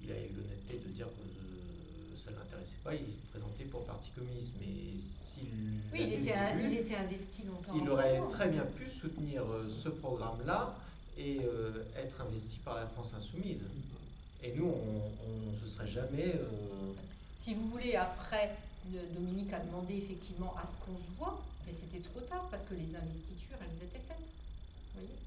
Il a eu l'honnêteté de dire que ça ne l'intéressait pas, il se présentait pour le Parti communiste. Mais il était investi longtemps. Il aurait très bien pu soutenir ce programme-là et être investi par la France Insoumise. Et nous, on ne se serait jamais... Si vous voulez, après, Dominique a demandé effectivement à ce qu'on se voit, mais c'était trop tard parce que les investitures, elles étaient faites. Vous voyez ?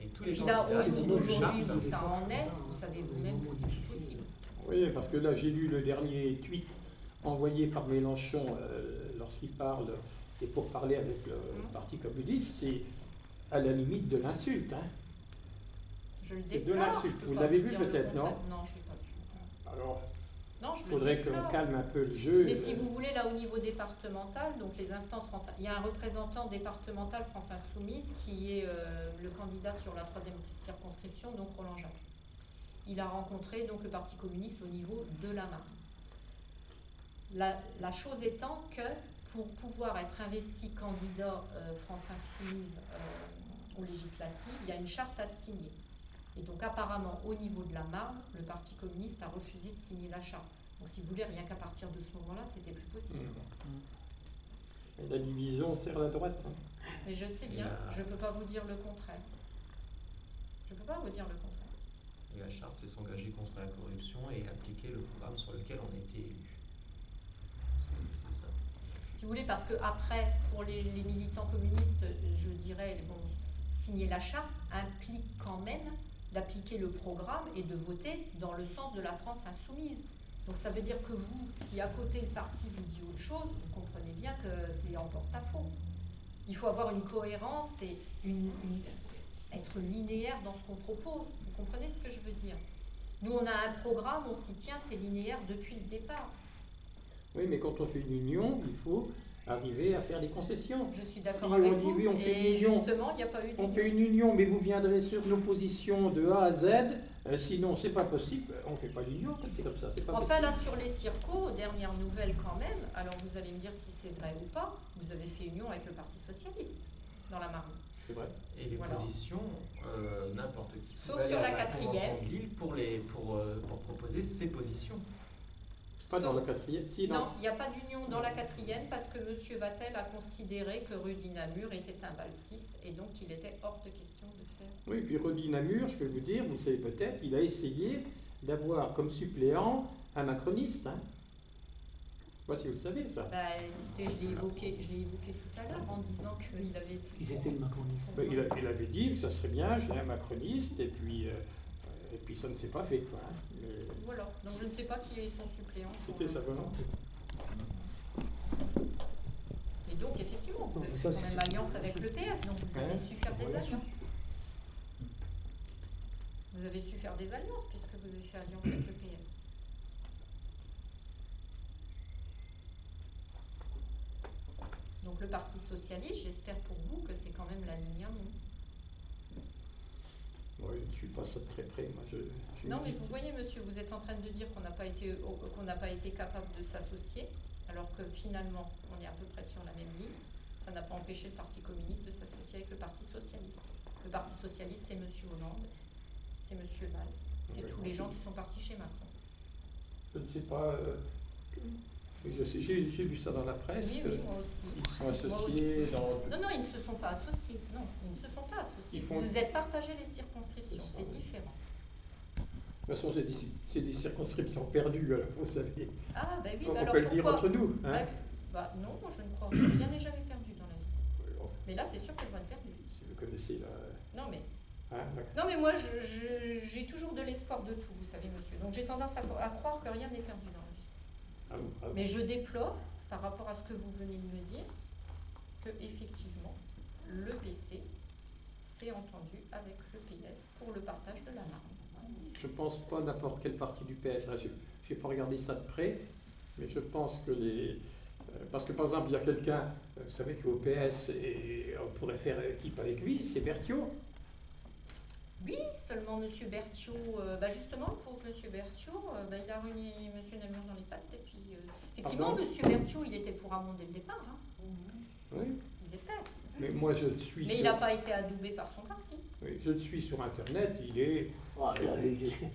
Et tous les puis gens là, qui aujourd'hui, ça en est, vous savez vous-même que c'est plus possible. Oui, parce que là, j'ai lu le dernier tweet envoyé par Mélenchon lorsqu'il parle, et pour parler avec le Parti communiste, c'est à la limite de l'insulte. Hein. Je le c'est de l'insulte. Vous l'avez vu peut-être, non? Non, je ne l'ai pas vu. Alors, il faudrait qu'on calme un peu le jeu. Mais si vous voulez, là, au niveau départemental, donc les instances France... Il y a un représentant départemental France Insoumise qui est le candidat sur la 3e circonscription, donc Roland Jacques. Il a rencontré donc le Parti communiste au niveau de la Marne. La chose étant que pour pouvoir être investi candidat France Insoumise aux législatives, il y a une charte à signer. Et donc apparemment, au niveau de la Marne, le Parti communiste a refusé de signer la charte. Donc si vous voulez, rien qu'à partir de ce moment-là, c'était plus possible. Et la division sert la droite. Hein. Mais je sais bien, je ne peux pas vous dire le contraire. Je ne peux pas vous dire le contraire. Et la charte, c'est s'engager contre la corruption et appliquer le programme sur lequel on a été élu. C'est ça. Si vous voulez, parce que après, pour les militants communistes, je dirais, bon, signer la charte implique quand même d'appliquer le programme et de voter dans le sens de la France insoumise. Donc ça veut dire que vous, si à côté le parti vous dit autre chose, vous comprenez bien que c'est en porte-à-faux. Il faut avoir une cohérence et être linéaire dans ce qu'on propose. Vous comprenez ce que je veux dire? Nous, on a un programme, on s'y tient, c'est linéaire depuis le départ. Oui, mais quand on fait une union, il faut arriver à faire des concessions. Je suis d'accord avec vous. Oui, on fait et une union. Justement, il n'y a pas eu d'union. On fait une union, mais vous viendrez sur nos positions de A à Z. Sinon, c'est pas possible. On ne fait pas l'union, en fait, c'est comme ça. C'est pas enfin, possible. là, sur les circos, dernière nouvelle quand même, alors vous allez me dire si c'est vrai ou pas, vous avez fait union avec le Parti Socialiste dans la Marne. C'est vrai. Et les positions, n'importe qui. Sauf sur la 4e. Pour proposer ses positions. Pas dans la 4e, si, non, il n'y a pas d'union dans la 4e parce que M. Vattel a considéré que Rudy Namur était un balsiste et donc il était hors de question de faire. Oui, puis Rudy Namur, je peux vous dire, vous le savez peut-être, il a essayé d'avoir comme suppléant un macroniste. Hein. Je ne sais pas si vous le savez, ça. Bah, écoutez, je l'ai évoqué tout à l'heure en disant qu'il avait été... Ils étaient le macroniste. Il avait dit que ça serait bien, j'ai un macroniste, et puis ça ne s'est pas fait, quoi. Hein. Mais... Voilà, donc je ne sais pas qui est son suppléant. C'était sa volonté. Et donc, effectivement, vous avez fait quand même alliance avec le PS, donc vous avez su faire des alliances. Vous avez su faire des alliances puisque vous avez fait alliance avec le PS. Donc le Parti Socialiste, j'espère pour vous que c'est quand même la ligne Hamon. Oui, je ne suis pas ça de très près. Moi, non, mais vous voyez, monsieur, vous êtes en train de dire qu'on n'a pas été capable de s'associer, alors que finalement, on est à peu près sur la même ligne. Ça n'a pas empêché le Parti communiste de s'associer avec le Parti socialiste. Le Parti socialiste, c'est monsieur Hollande, c'est monsieur Valls, c'est tous les gens qui sont partis chez Macron. Je ne sais pas... J'ai vu ça dans la presse. Oui, oui, moi aussi. Ils sont associés dans... Non, ils ne se sont pas associés. Non, ils ne se sont pas associés. Vous êtes partagés les circonscriptions, c'est différent. De toute façon, c'est des circonscriptions perdues, alors, vous savez. Ah, ben oui, On alors peut le dire pourquoi entre nous. Hein. Non, moi je ne crois rien n'est jamais perdu dans la vie. Mais là, c'est sûr qu'elles vont être perdues. Si vous connaissez la... Non, mais... Hein, non, mais moi, j'ai toujours de l'espoir de tout, vous savez, monsieur. Donc j'ai tendance à croire que rien n'est perdu dans la vie. ah, Mais je déplore, par rapport à ce que vous venez de me dire, que effectivement, le PC s'est entendu avec le PS pour le partage de la Marne. je pense pas n'importe quelle partie du PS. Hein. Je n'ai pas regardé ça de près, mais je pense que les... parce que par exemple, il y a quelqu'un, vous savez qu'au PS, et on pourrait faire équipe avec lui, c'est Berthiaud. Oui, seulement M. Berthiaud, justement, pour M. Berthiaud, il a réuni M. Namur dans les pattes. Et puis, effectivement, M. Berthiaud, il était pour Hamon dès le départ. Hein. Oui. Il était. Mais moi, je le suis. Mais il n'a pas été adoubé par son parti. Oui, je le suis sur Internet. Il est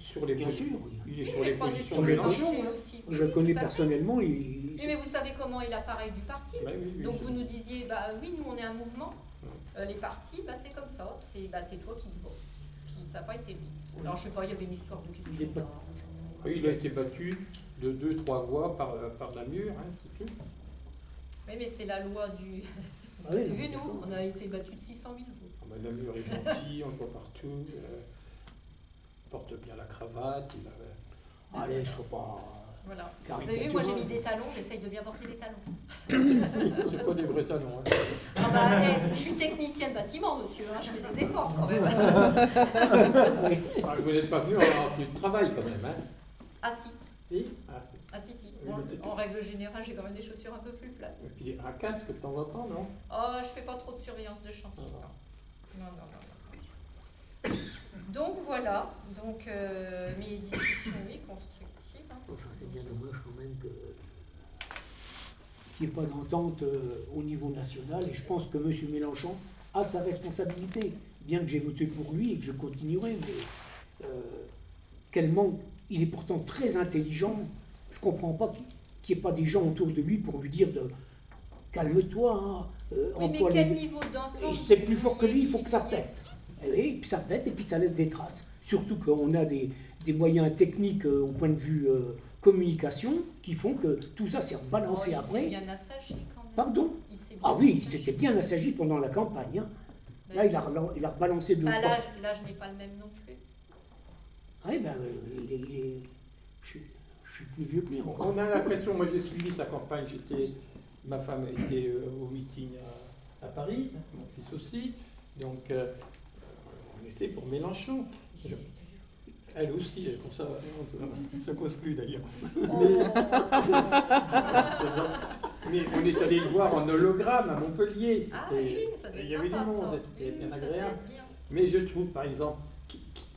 sur les bien sûr. Il est sur les positions de le Mélenchon. Je le connais personnellement. Oui, mais vous savez comment est l'appareil du parti. Oui, donc vous nous disiez, oui, nous on est un mouvement. Les partis, c'est comme ça. C'est toi qui y vas. Puis ça n'a pas été lui. Alors je sais pas, il y avait une histoire de question. Oui, il a été battu de 2-3 voix par Namur, hein, c'est tout. Oui, mais c'est la loi du... Vous avez vu, nous, on a été battus de 600 000 voix. Namur est gentil, on le voit partout, porte bien la cravate. Allez, il ne faut pas... Voilà. Vous avez vu, moi j'ai mis des talons, j'essaye de bien porter les talons. C'est pas des vrais talons. Hein. Je suis technicienne bâtiment, monsieur, hein, je fais des efforts quand même. Vous n'êtes pas venu en tenue de travail quand même. Hein. Ah si. Si. Si. Moi, en règle générale, j'ai quand même des chaussures un peu plus plates. Et puis un casque de temps en temps, non? Oh, je fais pas trop de surveillance de chantier. Non. Donc voilà, mes discussions, oui, constructives. Hein. C'est bien dommage quand même qu'il n'y ait pas d'entente au niveau national, et je pense que M. Mélenchon a sa responsabilité, bien que j'ai voté pour lui et que je continuerai, mais quel manque, il est pourtant très intelligent, je ne comprends pas qu'il n'y ait pas des gens autour de lui pour lui dire de calme-toi, mais quel niveau d'entente? C'est plus fort que lui, il faut que ça pète. Et puis ça pète et puis ça laisse des traces. Surtout qu'on a des moyens techniques au point de vue communication qui font que tout ça s'est rebalancé après. Il s'est bien assagi quand même. Pardon? Ah oui, il s'était bien assagi pendant la campagne. Hein. Là, il a rebalancé de là, je n'ai pas le même non plus. Oui, je suis plus vieux que lui. On a l'impression, moi j'ai suivi sa campagne, ma femme était au meeting à Paris, mon fils aussi, donc on était pour Mélenchon. Elle aussi, pour ça, on ne se cause plus d'ailleurs. Mais on est allé le voir en hologramme à Montpellier. Il y avait du monde, c'était bien agréable. Mais je trouve, par exemple,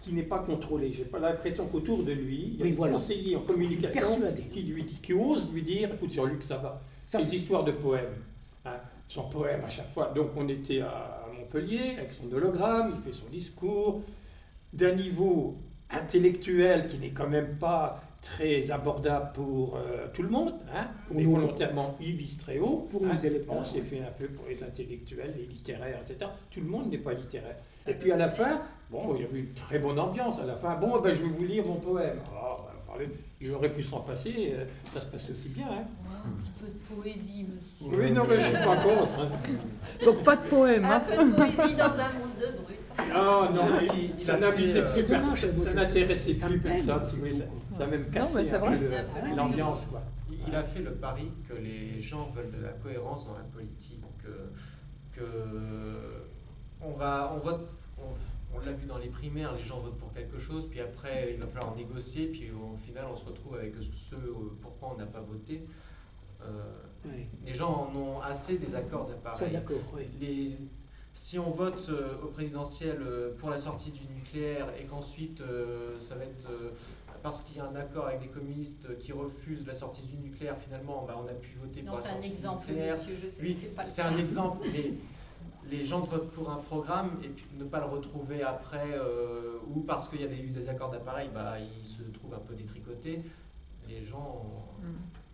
qu'il n'est pas contrôlé. Je n'ai pas l'impression qu'autour de lui, il y a des conseillers en communication qui osent lui dire, écoute Jean-Luc, ça va. Ces histoires de poèmes. Hein, son poème à chaque fois. Donc on était à Montpellier avec son hologramme, il fait son discours d'un niveau intellectuel qui n'est quand même pas très abordable pour tout le monde, hein, mais volontairement il vise très haut. On s'est fait un peu pour les intellectuels, les littéraires, etc. Tout le monde n'est pas littéraire. Et puis à la fin, il y avait une très bonne ambiance. À la fin, je vais vous lire mon poème. Il aurait pu s'en passer, ça se passait aussi bien. Hein. Un petit peu de poésie, monsieur. Oui, non, mais je ne suis pas contre. Hein. Donc pas de poème. Un peu de poésie dans un monde de brut. Ça n'intéressait plus personne. Ça a même cassé un peu l'ambiance. Il a fait le pari que les gens veulent de la cohérence dans la politique. On l'a vu dans les primaires, les gens votent pour quelque chose, puis après il va falloir négocier, puis au final on se retrouve avec ce pourquoi on n'a pas voté. Les gens en ont assez des accords d'appareil. Si on vote au présidentiel pour la sortie du nucléaire et qu'ensuite ça va être parce qu'il y a un accord avec des communistes qui refusent la sortie du nucléaire, finalement on a pu voter pour la sortie du nucléaire. Monsieur, je sais, oui, c'est un exemple, mais les gens votent pour un programme et puis ne pas le retrouver après, ou parce qu'il y a eu des accords d'appareil, ils se trouvent un peu détricotés. Les gens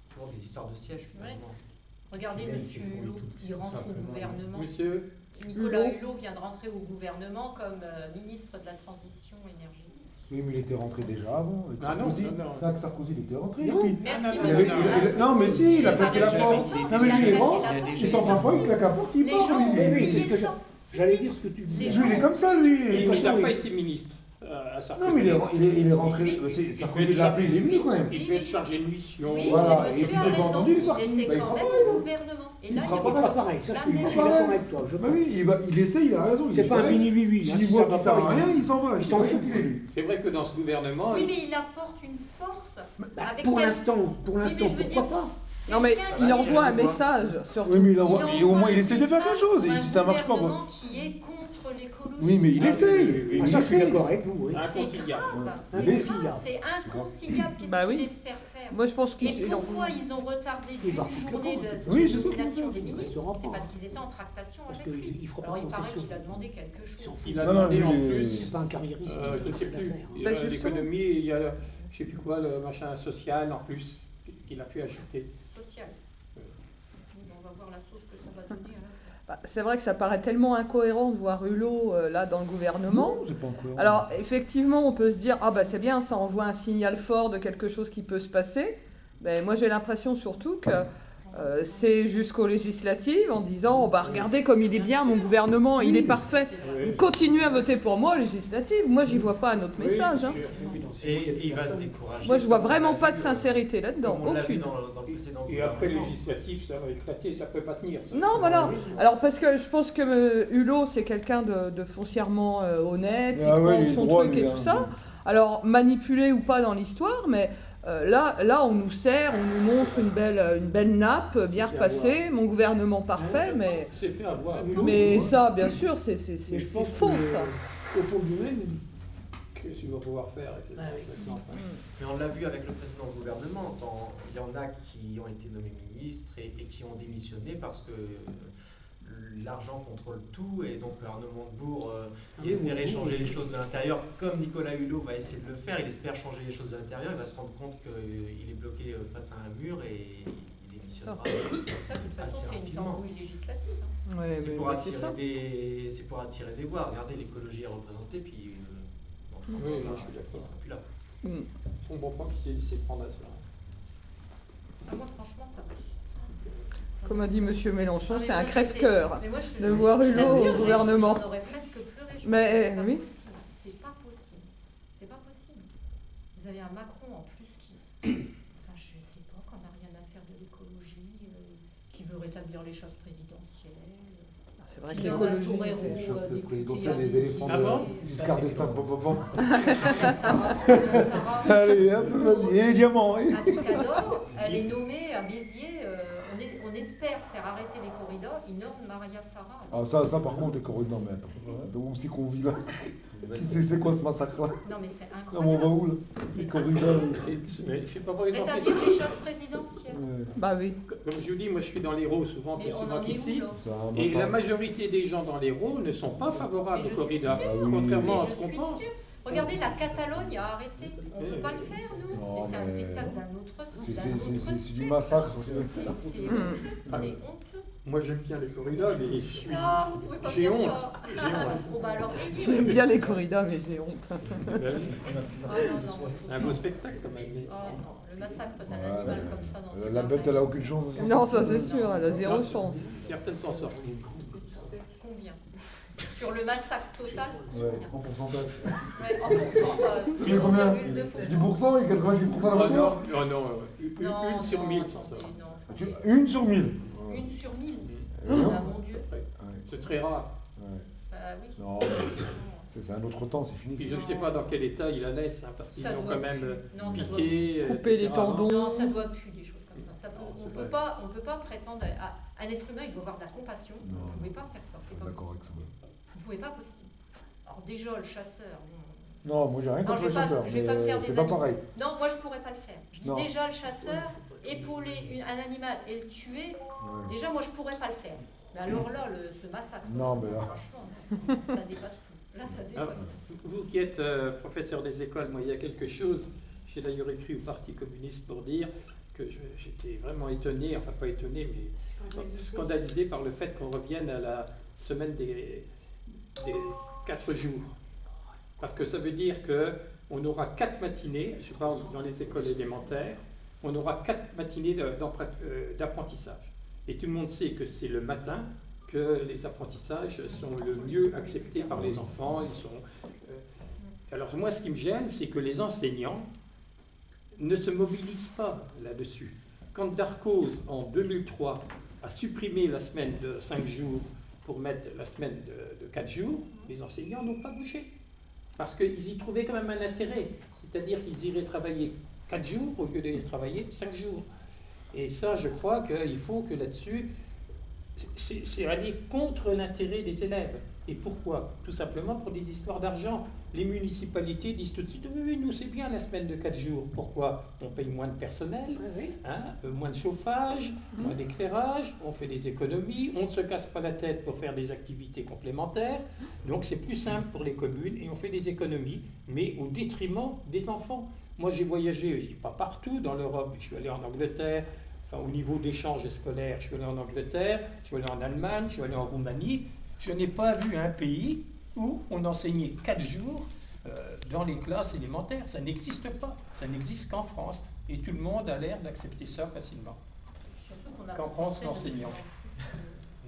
pour des histoires de siège finalement. Ouais. Regardez monsieur Hulot, il rentre au gouvernement. Monsieur Nicolas Hulot vient de rentrer au gouvernement comme ministre de la Transition énergétique. Oui, mais il était rentré déjà avant. Avec Ah non, Sarkozy. non, non. Avec Sarkozy, il était rentré. Non. Et puis, Merci, non, il monsieur. avait- non, non, mais si, il a claqué la porte. Non, mais lui, il est grand, Il a déjà il s'en prend pas, il claque la porte, il Les part. gens lui. ont oui, oublié c'est ce que ça. J'allais dire ce que tu dis. Les Lui, gens il est comme ça, lui. Mais il façon, n'a pas oui. été ministre à Sarkozy. Non, mais il est rentré. Sarkozy l'a appelé, il est venu quand même. Il peut être chargé de mission. Oui, Voilà, mais et puis monsieur c'est a pas raison, entendu, il est parti. il était Bah, il quand fera même pas, au gouvernement. Et Il là, fera il pas Pas recommence pareil, ça je la suis même d'accord chose. avec toi. Bah oui, il essaie, il a raison. C'est pas un mini-oui-oui. S'il voit qu'il sert à rien, il s'en va. Il s'en fout. C'est vrai que dans ce gouvernement, Oui, mais il apporte une force. Avec Pour quel- l'instant, mais je veux pourquoi dire- pas? Non, mais Quelqu'un il qui- envoie un message, surtout. Oui, mais Il et au moins envoie il essaie de faire quelque chose. Et un si ça marche pas, gouvernement qui est contre l'écologie. oui, mais il Ah, essaye. oui, oui, Ah, Il ça, je suis essaye. d'accord avec vous. Oui. C'est inconciliable. grave, c'est Inconciliable. grave, c'est inconciliable. Qu'est-ce Bah qu'il oui. espère faire? Moi, je pense Et qu'il pourquoi ils ont retardé Il d'une va foutre le journée camp, de de toute Oui, de je sais nomination qu'il des Il ministres? restera C'est pas. parce qu'ils étaient en tractation Parce avec lui. qu'il ne fera pas Alors de il paraît concession. qu'il a demandé quelque Il s'en chose. fout. il a Non, non, demandé en lui, plus, C'est pas un carriériste. je ne sais plus, Bah, justement. l'économie, il y a, je sais plus quoi, le machin social en plus, qu'il a fait ajouter. Social. On va voir la sauce que ça va donner. alors. Bah, c'est vrai que ça paraît tellement incohérent de voir Hulot là dans le gouvernement. Non, c'est pas encore. Alors, effectivement, on peut se dire, ah bah c'est bien, ça envoie un signal fort de quelque chose qui peut se passer. Mais moi, j'ai l'impression surtout que c'est jusqu'aux législatives en disant, oh, bah regardez comme il est bien, mon gouvernement, il est parfait. Oui. Continuez à voter pour moi, législative. Moi, j'y vois pas un autre message. Hein. Et il va se décourager. Moi, je vois comme on vraiment l'a pas vu, de sincérité là-dedans, comme on l'a vu aucune. dans le précédent Et après gouvernement. législatif, ça va éclater, ça peut pas tenir. Ça. Non, voilà. Alors, parce que je pense que Hulot, c'est quelqu'un de foncièrement honnête, il Ah croit ouais, en il est son droit, truc lui, et hein. tout ça. Alors, manipulé ou pas dans l'histoire, mais là, on nous sert, on nous montre une belle nappe, bien C'est fait repassée, mon gouvernement parfait, mais, C'est fait avoir. mais ça, bien sûr, c'est Mais je pense faux, que, ça. Au fond de lui-même, Qu'est-ce qu'il va pouvoir faire, etc. Ah oui. Exactement. Mais on l'a vu avec le précédent gouvernement. Il y en a qui ont été nommés ministres et qui ont démissionné parce que l'argent contrôle tout. Et donc Arnaud Montebourg il espérait changer les choses de l'intérieur, comme Nicolas Hulot va essayer de le faire. Il espère changer les choses de l'intérieur. Il va se rendre compte qu'il est bloqué face à un mur et il démissionnera. Là, de toute façon, Assez c'est une rapidement. tambouille législative. hein. Ouais, C'est mais- pour, mais c'est ça. c'est pour attirer des voix. Regardez, l'écologie est représentée, puis dans 30 Oui, ans, je suis d'accord. il ne sera plus là. On ne comprend pas qu'il s'est laissé prendre à cela. Ah, moi, franchement, ça me... Comme a dit Monsieur Mélenchon, Ah, mais c'est moi, un je crève-cœur. sais. Mais moi, je de voir je Hulot t'assure, au gouvernement. J'en aurais presque pleuré. Je Mais, me dis, c'est pas oui. possible. C'est pas possible. C'est pas possible. Vous avez un Macron en plus qui, enfin, je sais pas, qu'on n'a rien à faire de l'écologie, qui veut rétablir les choses présidentielles. C'est vrai que Qui en a l'écologie Touré était... Roux, Chasse député présidentielle, à les éléphants Ah bon de Giscard d'Estaing. Sarah, Allez, hop, vas-y. Et les diamants. à Picador, elle est nommée à Béziers. On espère faire arrêter les corridors. Ils nomment Maria Sarah. Ah, ça par contre, les corridors, non, mais attends. Donc, aussi qu'on vit là. C'est quoi ce massacre là? Non, mais c'est Non, mais on va incroyable. où là? C'est Les corridors. Mais je sais pas par exemple. Rétablir les choses présidentielles. Ouais, Bah oui. Comme je vous dis, moi je suis dans l'Hérault souvent, Mais plus on souvent en est qu'ici. où, là? c'est un Et la massacre. majorité des gens dans l'Hérault ne sont pas favorables Mais au je corridor, suis sûre. Ah oui. contrairement Mais à je ce qu'on suis pense. sûre. Regardez, la Catalogne a arrêté. On ne peut pas le faire, nous. Non, Mais c'est un mais- spectacle d'un autre C'est d'un c'est- autre c'est- c'est du siècle. massacre. C'est honteux. C'est honteux. Moi j'aime bien les corridors, mais je suis... Non, vous pouvez pas J'ai faire honte. ça. J'ai honte. Bon, bah alors, J'aime bien les corridas, mais j'ai honte. Ah non, non. C'est un beau spectacle quand même. mais- Oh non, le massacre d'un Ouais, animal comme ça dans une La bête, elle a aucune chance de s'en Non, sortir. ça c'est sûr, elle a zéro Non. chance. Certaines s'en sortent. Combien Sur le massacre total, Ouais, combien en pourcentage. Ouais, en pourcentage. Il est combien 0,2%. 10% et 90% Oh la non, voiture? oh non, une sur 1000 s'en sort. Non, Une sur 1000. Une sur 1000. Non. Ah mon Dieu. C'est très rare. Ouais. Bah oui. Non, c'est un autre temps, c'est fini. Puis je ne sais pas dans quel état ils la laissent, hein, parce qu'ils Ça l'ont doit quand même Non, ça doit piqué. Couper les etc. tendons. Non, ça doit plus des choses comme ça. Non, On c'est peut vrai. pas, on peut pas prétendre à un être humain, il doit avoir de la compassion. Non. Vous pouvez pas faire ça, c'est pas D'accord possible. avec ça. Vous pouvez pas possible. Alors déjà le chasseur. Non, moi j'ai rien Non, contre je le vais pas- chasseur, je vais pas me mais faire des c'est pas amis. pareil. Non, moi je pourrais pas le faire. Je dis Non. déjà le chasseur, épauler un animal et le tuer. Ouais. Déjà moi je pourrais pas le faire. Mais alors là, ce massacre. Non, mais là. Franchement, ça dépasse tout. Là, ça Ah, dépasse. vous qui êtes professeur des écoles, moi il y a quelque chose, j'ai d'ailleurs écrit au Parti communiste pour dire que j'étais vraiment étonné, enfin pas étonné, mais scandalisé par le fait qu'on revienne à la semaine des 4 jours. Parce que ça veut dire que on aura 4 matinées, je pense dans les écoles élémentaires, on aura 4 matinées d'apprentissage. Et tout le monde sait que c'est le matin que les apprentissages sont le mieux acceptés par les enfants. Alors moi, ce qui me gêne, c'est que les enseignants ne se mobilisent pas là-dessus. Quand Darcos, en 2003, a supprimé la semaine de 5 jours pour mettre la semaine de 4 jours, les enseignants n'ont pas bougé. Parce qu'ils y trouvaient quand même un intérêt. C'est-à-dire qu'ils iraient travailler 4 jours au lieu d'aller travailler 5 jours. Et ça, je crois qu'il faut que là-dessus, c'est aller contre l'intérêt des élèves. Et pourquoi? Tout simplement pour des histoires d'argent. Les municipalités disent tout de suite, oui, nous c'est bien la semaine de 4 jours. Pourquoi? On paye moins de personnel, moins de chauffage, moins d'éclairage, on fait des économies, on ne se casse pas la tête pour faire des activités complémentaires. Donc c'est plus simple pour les communes et on fait des économies, mais au détriment des enfants. Moi j'ai voyagé, je dis pas partout dans l'Europe, je suis allé en Angleterre, enfin, au niveau d'échanges scolaires, je suis allé en Angleterre, je suis allé en Allemagne, je suis allé en Roumanie. Je n'ai pas vu un pays où on enseignait 4 jours dans les classes élémentaires. Ça n'existe pas. Ça n'existe qu'en France. Et tout le monde a l'air d'accepter ça facilement. Qu'en pense l'enseignant?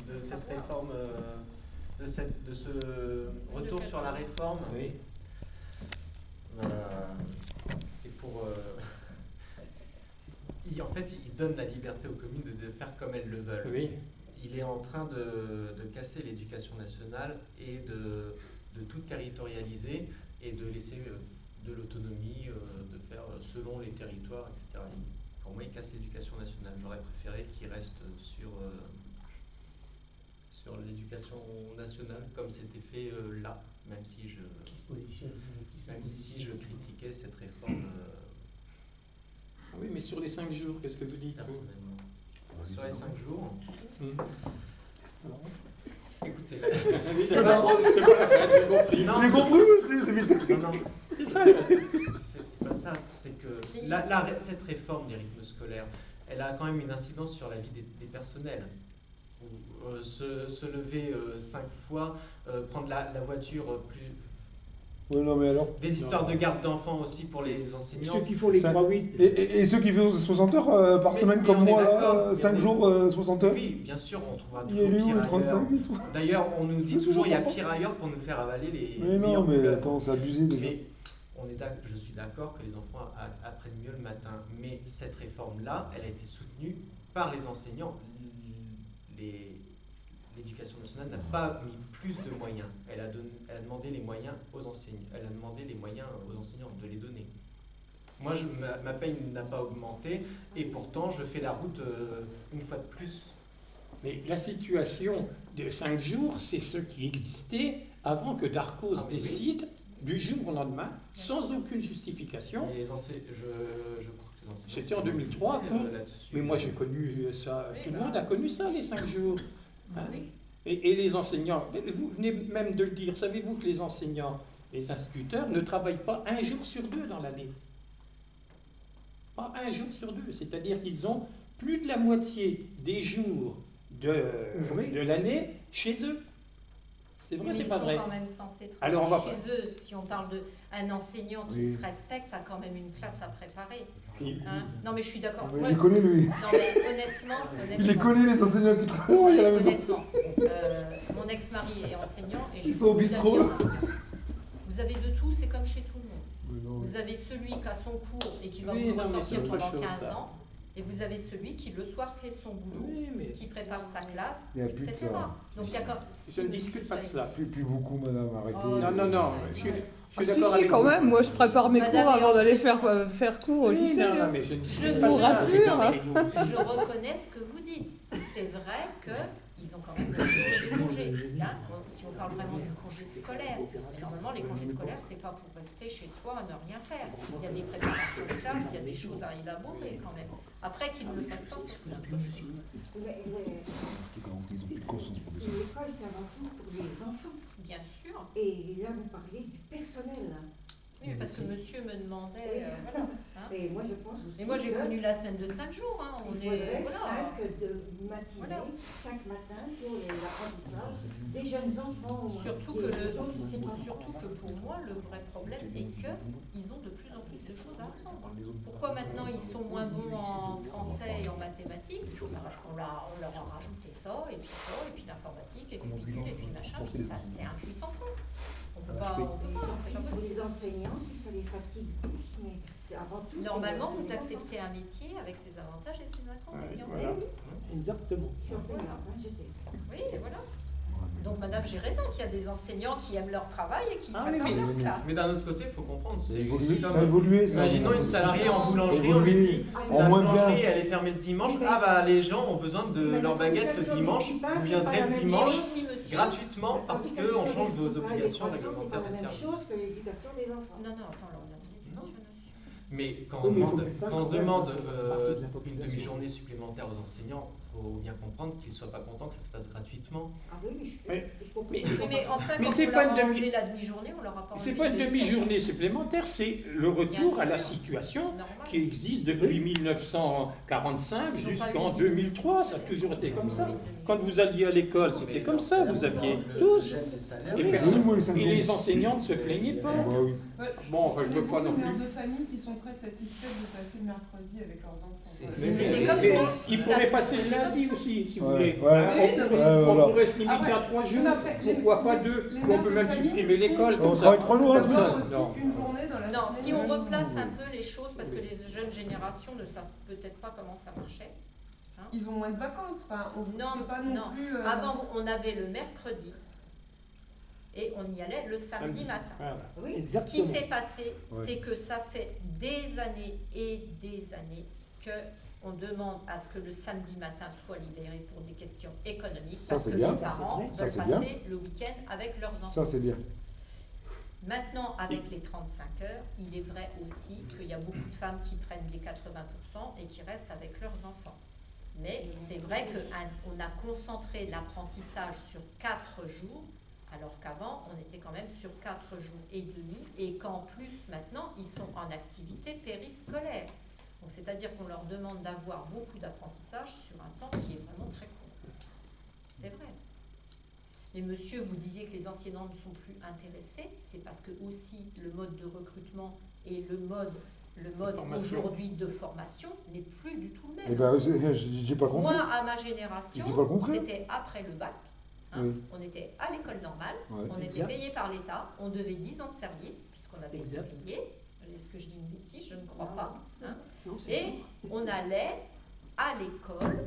De cette réforme, de ce retour sur la réforme, oui. C'est pour... en fait, il donne la liberté aux communes de faire comme elles le veulent. Oui. Il est en train de casser l'éducation nationale et de tout territorialiser et de laisser de l'autonomie, de faire selon les territoires, etc. Pour moi, il casse l'éducation nationale. J'aurais préféré qu'il reste sur l'éducation nationale comme c'était fait là, même si je critiquais cette réforme. Oui, mais sur les 5 jours, qu'est-ce que vous dites? Personnellement. Sur les 5 jours. Écoutez, c'est pas ça, j'ai compris. Non, j'ai compris, non, c'est ça. C'est pas ça. C'est que cette réforme des rythmes scolaires, elle a quand même une incidence sur la vie des personnels. Se lever 5 fois, prendre la voiture plus. Oui, non, mais alors. Des histoires de garde d'enfants aussi pour les enseignants. Ceux qui font les 3-8. Et ceux qui font 60 heures par semaine comme moi, 5 jours, 60 heures. Oui, bien sûr, on trouvera Il y a toujours lui pire ou 35 ailleurs. D'ailleurs, on nous dit toujours il y a pire ailleurs pour nous faire avaler les. Mais non, mais attends, c'est abusé déjà. Mais je suis d'accord que les enfants apprennent mieux le matin, mais cette réforme-là, elle a été soutenue par les enseignants. L'éducation nationale n'a pas mis plus de moyens. Elle a demandé les moyens aux enseignants. Elle a demandé les moyens aux enseignants de les donner. Moi, ma paye n'a pas augmenté et pourtant, je fais la route une fois de plus. Mais la situation de 5 jours, c'est ce qui existait avant que Darcos décide du jour au lendemain, sans aucune justification. Je crois que les enseignants... C'était en 2003, mais moi j'ai connu ça, tout le monde a connu ça, les 5 jours. Hein? Et les enseignants, vous venez même de le dire, savez-vous que les enseignants, les instituteurs ne travaillent pas 1 jour sur 2 dans l'année? Pas 1 jour sur 2, c'est-à-dire qu'ils ont plus de la moitié des jours de l'année chez eux. C'est vrai, c'est pas vrai. Ils sont quand même censés travailler chez eux. Si on parle d'un enseignant qui se respecte, a quand même une classe à préparer. Hein? Non, mais je suis d'accord. Il les connaît, lui. Non, mais honnêtement... Il les connaît, les enseignants qui travaillent à la maison. Honnêtement, mon ex-mari est enseignant. Et ils sont au bistrot. Vous avez de tout, c'est comme chez tout le monde. Vous avez celui qui a son cours et qui va vous ressortir pendant 15 ans. Et vous avez celui qui, le soir, fait son boulot, qui prépare sa classe, etc. Donc, je ne discute pas de cela. Plus beaucoup, madame, arrêtez. Non. Je suis d'accord avec quand même, moi je prépare mes cours avant d'aller faire cours au lycée. Non, mais je ne discute pas de ça. Je reconnais ce que vous dites. C'est vrai qu'ils ont quand même le congé. Là, si on parle vraiment du congé scolaire, normalement les congés scolaires, c'est pas pour rester chez soi à ne rien faire. Il y a des préparations de classe, il y a des choses à élaborer quand même. Après qu'ils ne le fassent pas, c'est autre chose. L'école, c'est avant tout pour les enfants. Bien sûr. Et là, vous parliez du personnel. Oui, parce que monsieur me demandait. Voilà, hein. Et moi, je pense aussi. Et moi, j'ai connu la semaine de 5 jours. Hein. Il faudrait 5 matinées, 5 matins pour l'apprentissage des jeunes enfants. Surtout que pour moi, le vrai problème est qu'ils ont de plus en plus de choses à apprendre. Pourquoi maintenant ils sont moins bons en français et en mathématiques? Parce qu'on leur a rajouté ça, et puis l'informatique, et puis bidule, et puis machin, puis ça, c'est un puissant fond. On peut pas, c'est pas Pour possible. les enseignants, si ça les fatigue plus, mais c'est avant tout. Normalement, vous acceptez un métier avec ses avantages et ses inconvénients. Voilà. Exactement. Je suis enseignante, hein, j'étais. Oui, et voilà. Donc, madame, j'ai raison qu'il y a des enseignants qui aiment leur travail et qui Ah, oui, préparent mais leur classe. Mais d'un autre côté, il faut comprendre, Ça c'est a évolué, ça. Imaginons une salariée en boulangerie, Ça a on lui évolué. dit En la moins bien. boulangerie elle est fermée le dimanche, ah bah les gens ont besoin de leur baguette le dimanche, vous viendrez le dimanche Merci, monsieur. gratuitement parce qu'on change vos obligations C'est réglementaires pas de la même service. chose que l'éducation des enfants. Non, attends, là, on a dit l'éducation là-dessus. Mais quand Oui, on mais il faut demande, qu'il fasse quand on quand même demande partie de la une population. demi-journée supplémentaire aux enseignants, il faut bien comprendre qu'ils ne soient pas contents que ça se fasse gratuitement. Ah oui, mais je comprends. Mais- Oui, mais enfin, Mais quand c'est on pas leur une a demi- enlevé la demi-journée, on leur a pas C'est enlevé pas une les demi-journée supplémentaire, c'est le retour Bien à la sûr. situation Normal. qui existe depuis 1945 Ils ont pas jusqu'en eu 2003. Ça a toujours été comme ça. Quand vous alliez à l'école, c'était comme ça. Vous aviez tous. Et, personne- moi, les 5 et jours. les enseignants ne se plaignaient pas. Bah oui. Bon, enfin, je ne veux pas non Les plus. mères de famille qui sont très satisfaites de passer le mercredi avec leurs enfants. Voilà. Mais c'était comme Mais ça. ils Ça pourraient a passer toujours le été lundi comme ça. aussi, si vous Ouais, voulez. ouais. On voilà. pourrait se limiter Après, à 3 jours. mais après, Pourquoi pas 2? les On mères peut de même famille supprimer sont- l'école On comme ça. travaille 3 jours la Ils semaine. ont aussi Non. une journée dans la Non, semaine. si on replace un peu les choses, parce que les jeunes générations ne savent peut-être pas comment ça marchait. Ils ont moins de vacances. Enfin, Non, c'est pas non, non. plus. Avant, on avait le mercredi et on y allait le samedi matin. Voilà. Oui, Ce qui Exactement. s'est passé, Ouais. c'est que ça fait des années et des années que on demande à ce que le samedi matin soit libéré pour des questions économiques, Ça, parce c'est que bien. les parents Ça, veulent c'est bien. passer le week-end avec leurs enfants. Ça, c'est bien. Maintenant, avec les 35 heures, il est vrai aussi qu'il y a beaucoup de femmes qui prennent les 80% et qui restent avec leurs enfants. Mais c'est vrai qu'on a concentré l'apprentissage sur 4 jours, alors qu'avant, on était quand même sur 4 jours et demi, et qu'en plus, maintenant, ils sont en activité périscolaire. Donc, c'est-à-dire qu'on leur demande d'avoir beaucoup d'apprentissage sur un temps qui est vraiment très court. C'est vrai. Et monsieur, vous disiez que les enseignants ne sont plus intéressés, c'est parce que aussi le mode de recrutement et le mode Formation. aujourd'hui de formation n'est plus du tout le même. Eh ben, j'ai pas compris. Moi, à ma génération, J'ai pas compris. c'était après le bac. Hein, Oui. On était à l'école normale, Ouais. on était Exact. payé par l'État, on devait 10 ans de service, puisqu'on avait été Exact. payé. Est-ce que je dis une bêtise? Je ne crois Non. pas. Hein. Non, c'est Et on allait à l'école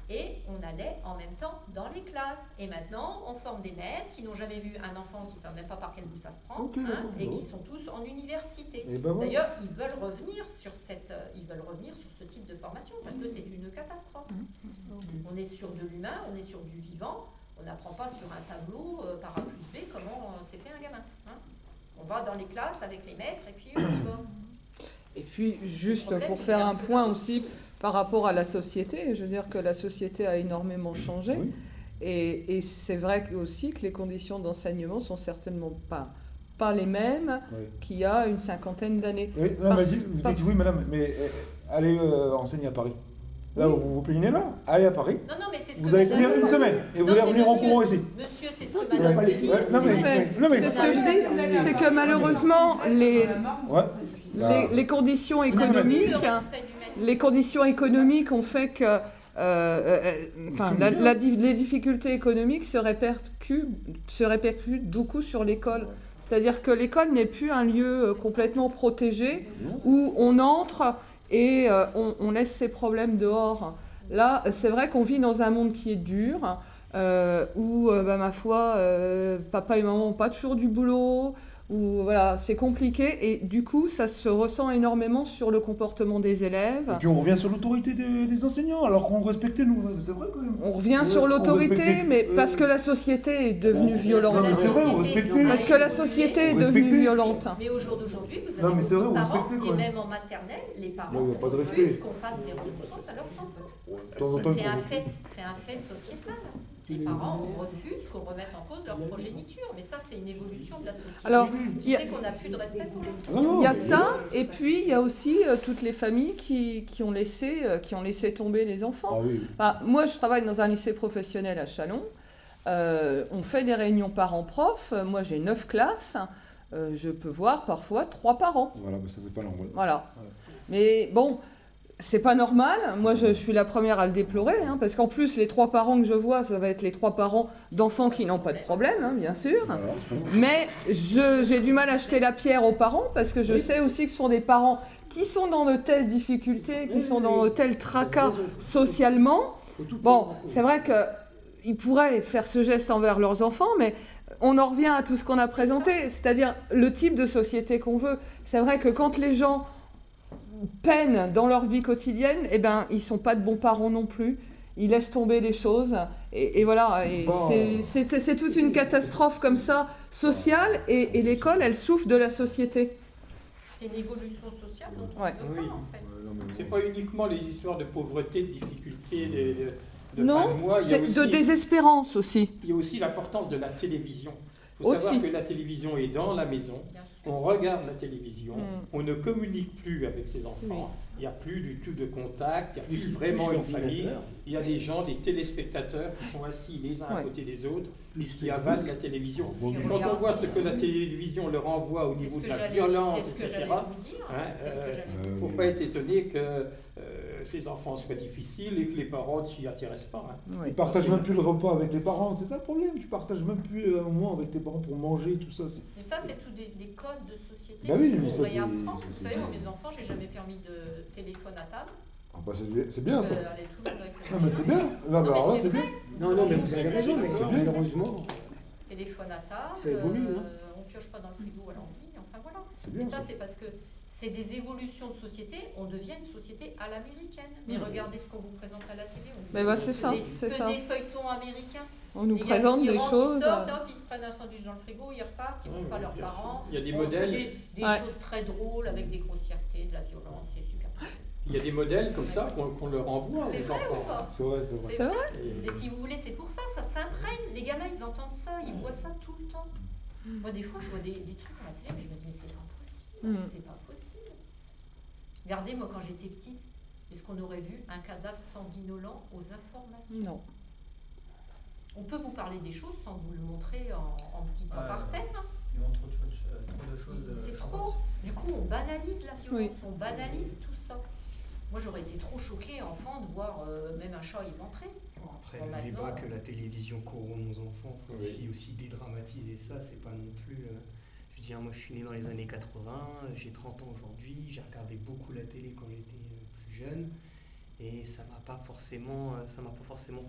et on allait en même temps dans les classes. Et maintenant, on forme des maîtres qui n'ont jamais vu un enfant, qui ne savent même pas par quel bout ça se prend, Ok, hein, d'accord. et qui sont tous en université. Et ben voilà. D'ailleurs, ils veulent revenir sur ce type de formation parce que c'est une catastrophe. On est sur de l'humain, on est sur du vivant. On n'apprend pas sur un tableau par A plus B comment s'est fait un gamin. Hein. On va dans les classes avec les maîtres et puis on y va. Et puis, juste problème, pour il faire est un un peu point là aussi par rapport à la société, je veux dire que la société a énormément changé. Oui. Et c'est vrai aussi que les conditions d'enseignement sont certainement pas les mêmes Oui. qu'il y a une cinquantaine d'années. Oui, non, Parce- vous parce- dites oui, madame, mais allez enseigner à Paris. Là, vous vous plaignez là, allez à Paris. Non, mais c'est ce Vous que allez madame tenir une dit. semaine et vous Non, allez mais revenir en monsieur- courant ici. Monsieur, c'est ce que va madame pas dit. laisser- ouais, non, mais- Mais non, mais- c'est ce que je dis, c'est que malheureusement, Ouais. les conditions On a économiques, le respect du maître. les conditions économiques ont fait que enfin, les difficultés économiques se répercutent beaucoup sur l'école. C'est-à-dire que l'école n'est plus un lieu complètement protégé où on entre et on laisse ses problèmes dehors. Là, c'est vrai qu'on vit dans un monde qui est dur, où, ma foi, papa et maman n'ont pas toujours du boulot, où voilà, c'est compliqué. Et du coup, ça se ressent énormément sur le comportement des élèves. Et puis on revient sur l'autorité des enseignants, alors qu'on respectait nous. C'est vrai quand même. On revient Ouais, sur on l'autorité, respectait- mais parce que la société est devenue violente. Non, mais c'est vrai, on respectait. Parce que la société est On devenue respectait. violente. Mais au jour d'aujourd'hui, vous Non, avez mais c'est vrai, beaucoup de on parents, respectait, et quoi. même en maternelle, les parents Non, il y a pas de refusent respect. qu'on fasse des remontrances à leurs enfants. De temps en temps, C'est un fait sociétal. les parents refusent qu'on remette en cause leur progéniture. Mais ça, c'est une évolution de la société. Alors, qui fait qu'on n'a plus de respect pour la société. Il y a ça, et puis il y a aussi toutes les familles qui ont laissé tomber les enfants. Ah oui. Enfin, moi, je travaille dans un lycée professionnel à Châlons. On fait des réunions parents-prof. Moi, j'ai 9 classes. Je peux voir parfois 3 parents. Voilà, mais ça c'est pas normal. Voilà. Ouais. Mais bon, c'est pas normal. Moi, je suis la première à le déplorer, hein, parce qu'en plus, les 3 parents que je vois, ça va être les 3 parents d'enfants qui n'ont pas de problème, hein, bien sûr. Voilà. Mais j'ai du mal à jeter la pierre aux parents, parce que je sais aussi que ce sont des parents qui sont dans de telles difficultés, qui sont dans de tels tracas socialement. Bon, c'est vrai qu'ils pourraient faire ce geste envers leurs enfants, mais on en revient à tout ce qu'on a présenté, c'est-à-dire le type de société qu'on veut. C'est vrai que quand les gens peinent dans leur vie quotidienne, eh ben, ils ne sont pas de bons parents non plus. Ils laissent tomber les choses. Et voilà, et c'est toute une catastrophe comme ça, sociale, et l'école, elle souffre de la société. C'est une évolution sociale dont on ne veut pas, en fait. C'est pas uniquement les histoires de pauvreté, de difficultés, de non, fin de mois. c'est de désespérance aussi. Il y a aussi l'importance de la télévision. Il faut savoir que la télévision est dans la maison, on regarde la télévision, on ne communique plus avec ses enfants, il n'y a plus du tout de contact, il n'y a plus vraiment une famille. Il y a des gens, des téléspectateurs qui sont assis les uns à côté des autres, et qui avalent la télévision. Et quand on voit ce que la télévision leur envoie au niveau de la violence, etc., il ne faut pas être étonné que ces enfants soient difficiles et que les parents ne s'y intéressent pas. Hein. Ils partagent même plus le repas avec les parents, c'est ça le problème. Tu partages même plus un moment avec tes parents pour manger, tout ça. Mais ça, c'est tous des codes de société bah oui, qu'il mais faut ça, réapprendre. Vous savez, moi, mes enfants, j'ai jamais permis de téléphone à table. Ah bah c'est bien ça. Ah mais c'est bien. Là, alors là, c'est bien. Non, mais vous avez raison, mais malheureusement. Téléphone à table, ça évolue, on pioche pas dans le frigo à l'envie, enfin voilà. C'est bien. Et ça, c'est parce que c'est des évolutions de société, on devient une société à l'américaine. Mais regardez ce qu'on vous présente à la télé. Mais bah, c'est ça, c'est ça. Des feuilletons américains. On nous présente des choses. Ils sortent, hop, ils se prennent un sandwich dans le frigo, ils repartent, ils ne montrent pas leurs parents. Il y a des modèles. Des choses très drôles avec des grossièretés, de la violence, c'est super. Il y a des modèles comme ça qu'on leur envoie aux enfants. C'est vrai. C'est vrai. Mais si vous voulez, c'est pour ça, ça s'imprègne. Les gamins, ils entendent ça, ils voient ça tout le temps. Moi, des fois, je vois des trucs à la télé, mais je me dis, mais c'est pas possible. C'est pas possible. Regardez, moi, quand j'étais petite, est-ce qu'on aurait vu un cadavre sanguinolent aux informations? Non. On peut vous parler des choses sans vous le montrer en petit aparté. Il y a trop de choses. C'est trop. Du coup, on banalise la violence, on banalise tout ça. Moi, j'aurais été trop choquée, enfant, de voir même un chat éventré. Après, le débat que la télévision corrompt nos enfants, il faut aussi dédramatiser ça. C'est pas non plus... je veux dire, moi, je suis né dans les années 80, j'ai 30 ans aujourd'hui, j'ai regardé beaucoup la télé quand j'étais plus jeune. Et ça m'a pas forcément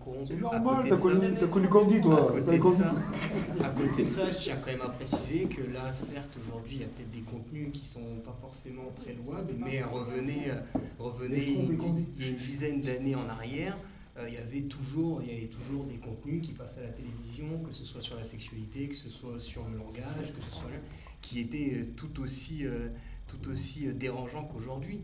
corrompu. C'est normal, t'as connu Candy, toi. À côté de ça, je tiens quand même à préciser que là, certes, aujourd'hui, il y a peut-être des contenus qui sont pas forcément très louables, mais revenez il y a une dizaine d'années en arrière, il y avait toujours des contenus qui passaient à la télévision, que ce soit sur la sexualité, que ce soit sur le langage, que ce soit qui étaient tout aussi dérangeants qu'aujourd'hui.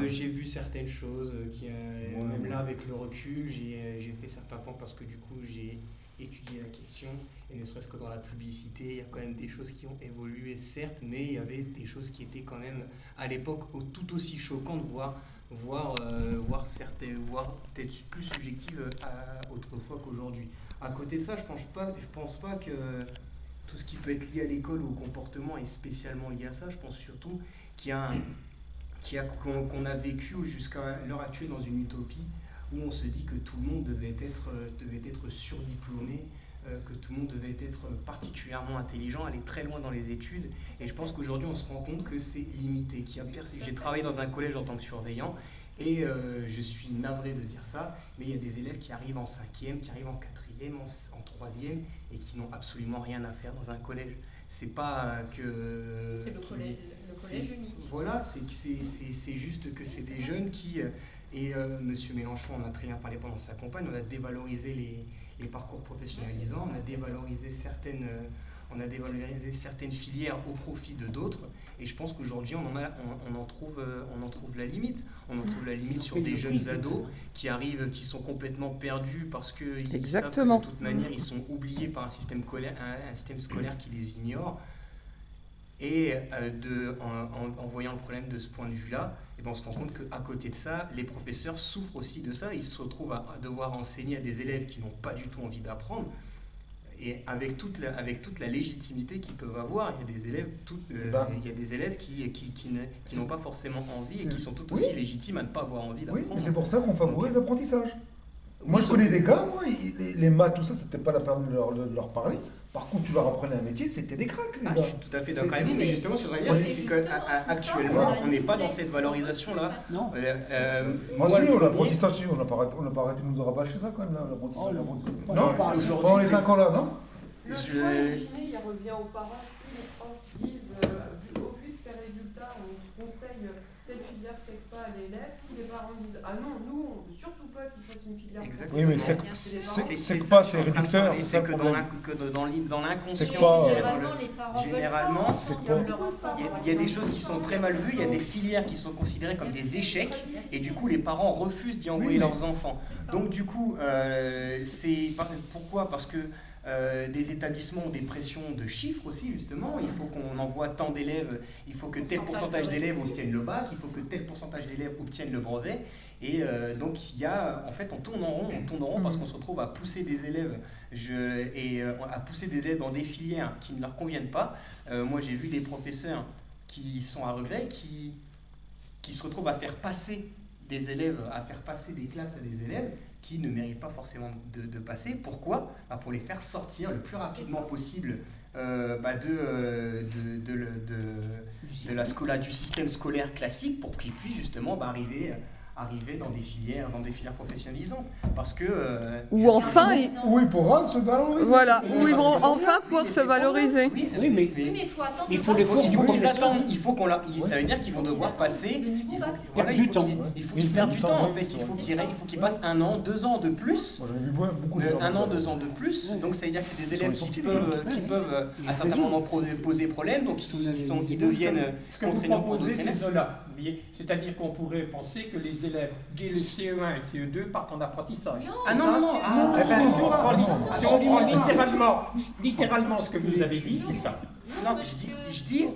J'ai vu certaines choses même là avec le recul, j'ai fait certains points parce que du coup j'ai étudié la question et ne serait-ce que dans la publicité, il y a quand même des choses qui ont évolué certes, mais il y avait des choses qui étaient quand même à l'époque tout aussi choquantes, voire peut-être plus subjectives autrefois qu'aujourd'hui. À côté de ça, je pense pas que tout ce qui peut être lié à l'école ou au comportement est spécialement lié à ça. Je pense surtout qu'on a vécu jusqu'à l'heure actuelle dans une utopie où on se dit que tout le monde devait être surdiplômé, que tout le monde devait être particulièrement intelligent, aller très loin dans les études. Et je pense qu'aujourd'hui, on se rend compte que c'est limité. J'ai travaillé dans un collège en tant que surveillant et je suis navré de dire ça, mais il y a des élèves qui arrivent en 5e, qui arrivent en 4e, en 3e et qui n'ont absolument rien à faire dans un collège. C'est pas que... C'est le collège unique. Voilà, c'est juste que c'est des jeunes qui... Et M. Mélenchon en a très bien parlé pendant sa campagne, on a dévalorisé les parcours professionnalisants, on a dévalorisé certaines filières au profit de d'autres. Et je pense qu'aujourd'hui, on en trouve la limite. On en trouve la limite sur des jeunes ados qui arrivent, qui sont complètement perdus parce qu'ils savent que de toute manière, ils sont oubliés par un système scolaire qui les ignore. Et en voyant le problème de ce point de vue-là, et ben on se rend compte qu'à côté de ça, les professeurs souffrent aussi de ça. Ils se retrouvent à devoir enseigner à des élèves qui n'ont pas du tout envie d'apprendre. Et avec toute la légitimité qu'ils peuvent avoir, il y a des élèves qui n'ont pas forcément envie et qui sont tout aussi légitimes à ne pas avoir envie d'apprendre. Oui, mais c'est pour ça qu'on favorise l'apprentissage. Moi, je connais des gars, les maths, tout ça, c'était pas la peine de leur parler. Par contre, tu leur apprenais un métier, c'était des cracks. Je suis tout à fait d'accord avec vous, mais justement, ce que je voudrais dire, c'est qu'actuellement, on n'est pas dans cette valorisation-là. Non. L'apprentissage, on n'a pas arrêté de nous rabâcher ça quand même, l'apprentissage. Non, pendant les 5 ans là, non. Le choix imaginé, il revient aux parents si les profs disent, au vu de ces résultats, on conseille telle filière SECPA à l'élève. Si les parents disent ah non, nous, on veut surtout pas qu'il fasse une filière. Exactement. Oui, mais SECPA, c'est réducteur. C'est que dans l'inconscient, généralement, il y a des choses qui sont très mal vues. Il y a des filières qui sont considérées comme des échecs, et du coup, les parents refusent d'y envoyer leurs enfants. Donc, du coup, pourquoi ? Parce que des établissements ont des pressions de chiffres aussi, justement. Il faut qu'on envoie tant d'élèves, il faut que tel pourcentage d'élèves obtiennent le bac, il faut que tel pourcentage d'élèves obtiennent le brevet. Et donc, en fait, on tourne en rond parce qu'on se retrouve à pousser des élèves dans des filières qui ne leur conviennent pas. Moi, j'ai vu des professeurs qui sont à regret, qui se retrouvent à faire passer des élèves, à faire passer des classes à des élèves qui ne méritent pas forcément de passer. Pourquoi ? Pour les faire sortir le plus rapidement possible du système scolaire classique pour qu'ils puissent justement arriver dans des filières professionnalisantes. Parce que... Ou enfin... Où ils pourront se valoriser. Voilà, où ils vont enfin pouvoir se valoriser. Oui, mais il faut attendre. Il faut qu'ils attendent. Ça veut dire qu'ils vont devoir passer... Ils perdent du temps. Il faut qu'ils perdent du temps, en fait. Il faut qu'ils passent 1 an, 2 ans de plus. 1 an, 2 ans de plus. Donc ça veut dire que c'est des élèves qui peuvent à certains moments poser problème. Donc ils deviennent contraignants pour d'autres élèves. C'est cela. C'est-à-dire qu'on pourrait penser que les élèves dès le CE1 et le CE2 partent en apprentissage. Si on prend littéralement ce que vous avez dit, c'est ça. Non, je dis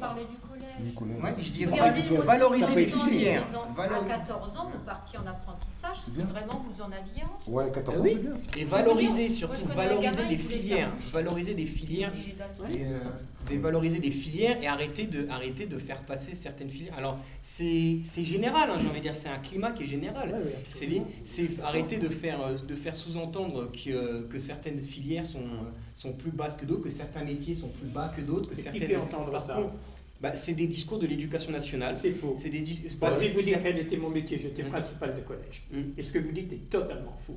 valoriser les filières. À 14 ans, vous partiez en apprentissage si vraiment vous en aviez envie. Ouais, 14 ans, oui. c'est bien. Et valoriser, surtout, valoriser des filières. Valoriser des filières et arrêter de faire passer certaines filières. Alors, c'est général, j'ai envie de dire, c'est un climat qui est général. C'est arrêter de faire sous-entendre que certaines filières sont plus basses que d'autres, que certains métiers sont plus bas que d'autres, que certaines... Qui fait entendre ça ? C'est des discours de l'éducation nationale. C'est faux. Si vous dites quel était mon métier, j'étais principal de collège. Et ce que vous dites est totalement faux.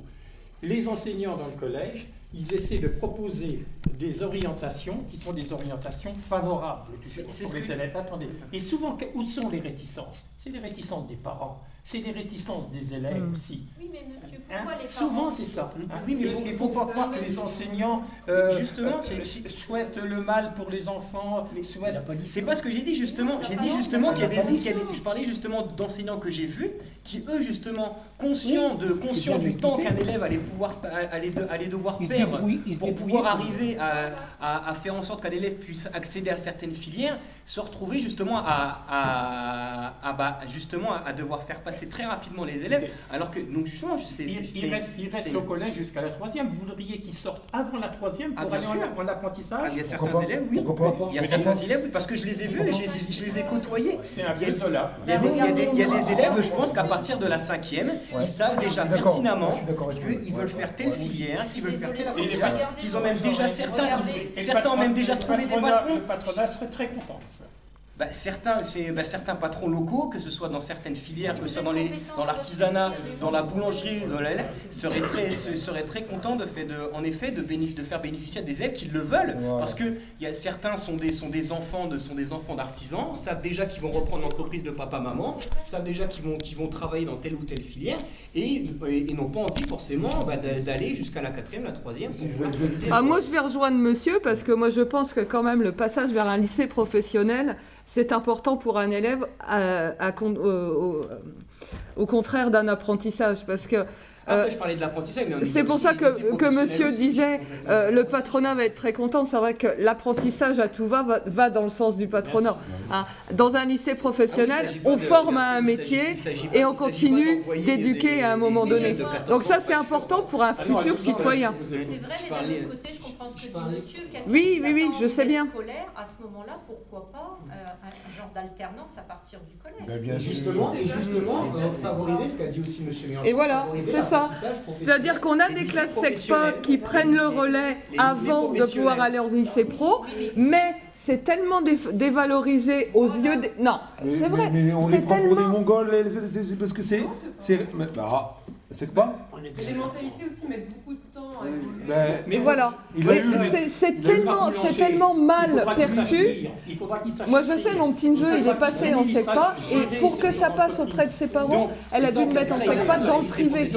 Les enseignants dans le collège, ils essaient de proposer des orientations qui sont des orientations favorables pour les élèves. Attendez. Et souvent, où sont les réticences ? C'est les réticences des parents. C'est les réticences des élèves aussi. Oui, mais monsieur, pourquoi les parents... Souvent, c'est ça. Oui, mais il ne faut pas croire que les enseignants souhaitent le mal pour les enfants. C'est pas ce que j'ai dit, justement. J'ai dit justement qu'il y a des... Je parlais justement d'enseignants que j'ai vus, qui eux, justement, conscients du temps qu'un élève allait devoir perdre pour pouvoir arriver à faire en sorte qu'un élève puisse accéder à certaines filières, se retrouver justement à devoir faire passer très rapidement les élèves, alors que donc justement il reste au collège jusqu'à la 3e. Vous voudriez qu'ils sortent avant la 3e pour aller en apprentissage? Il y a certains élèves, oui. Il y a certains élèves, parce que je les ai vus, je les ai côtoyés. C'est un peu cela. Il y a des élèves, je pense qu'à partir de la 5e, ils savent déjà pertinemment qu'ils veulent faire telle filière, qu'ils veulent faire telle filière, qu'ils ont même déjà certains ont même déjà trouvé des patrons. Le patronat serait très content de ça. Certains patrons locaux, que ce soit dans certaines filières, que ce soit dans l'artisanat, dans la boulangerie, seraient très contents de faire bénéficier des élèves qui le veulent. Wow. Parce que certains sont des enfants d'artisans, savent déjà qu'ils vont reprendre l'entreprise de papa-maman, savent déjà qu'ils vont travailler dans telle ou telle filière, et n'ont pas envie forcément d'aller jusqu'à la 4e, la 3e. Moi je vais rejoindre monsieur, parce que moi je pense que quand même le passage vers un lycée professionnel c'est important pour un élève au contraire d'un apprentissage, parce que après, je parlais de l'apprentissage, mais c'est pour ça que monsieur disait le patronat va être très content. C'est vrai que l'apprentissage à tout va dans le sens du patronat. Hein. Dans un lycée professionnel, on forme à un métier et on continue d'éduquer à un moment donné. Donc ça, c'est important pour un futur citoyen. C'est vrai, mais d'un autre côté, je comprends ce que dit monsieur. Oui, je sais bien. Scolaire, à ce moment-là, pourquoi pas un genre d'alternance à partir du collège. Ben, bien justement, favoriser ce qu'a dit aussi monsieur Mélenchon. Et voilà, c'est ça. C'est-à-dire qu'on a des classes SECPA qui prennent le relais avant de pouvoir aller en lycée pro, mais c'est tellement dévalorisé aux yeux des... Non, c'est vrai. Mais on les prend pour des Mongols, c'est parce que c'est... C'est pas. Les mentalités aussi mettent beaucoup de temps à évoluer. Mais voilà, c'est tellement mal perçu. Moi je sais, mon petit neveu, il est passé en SECPA, et pour que ça passe auprès de ses parents, elle a dû le mettre en SECPA dans le privé.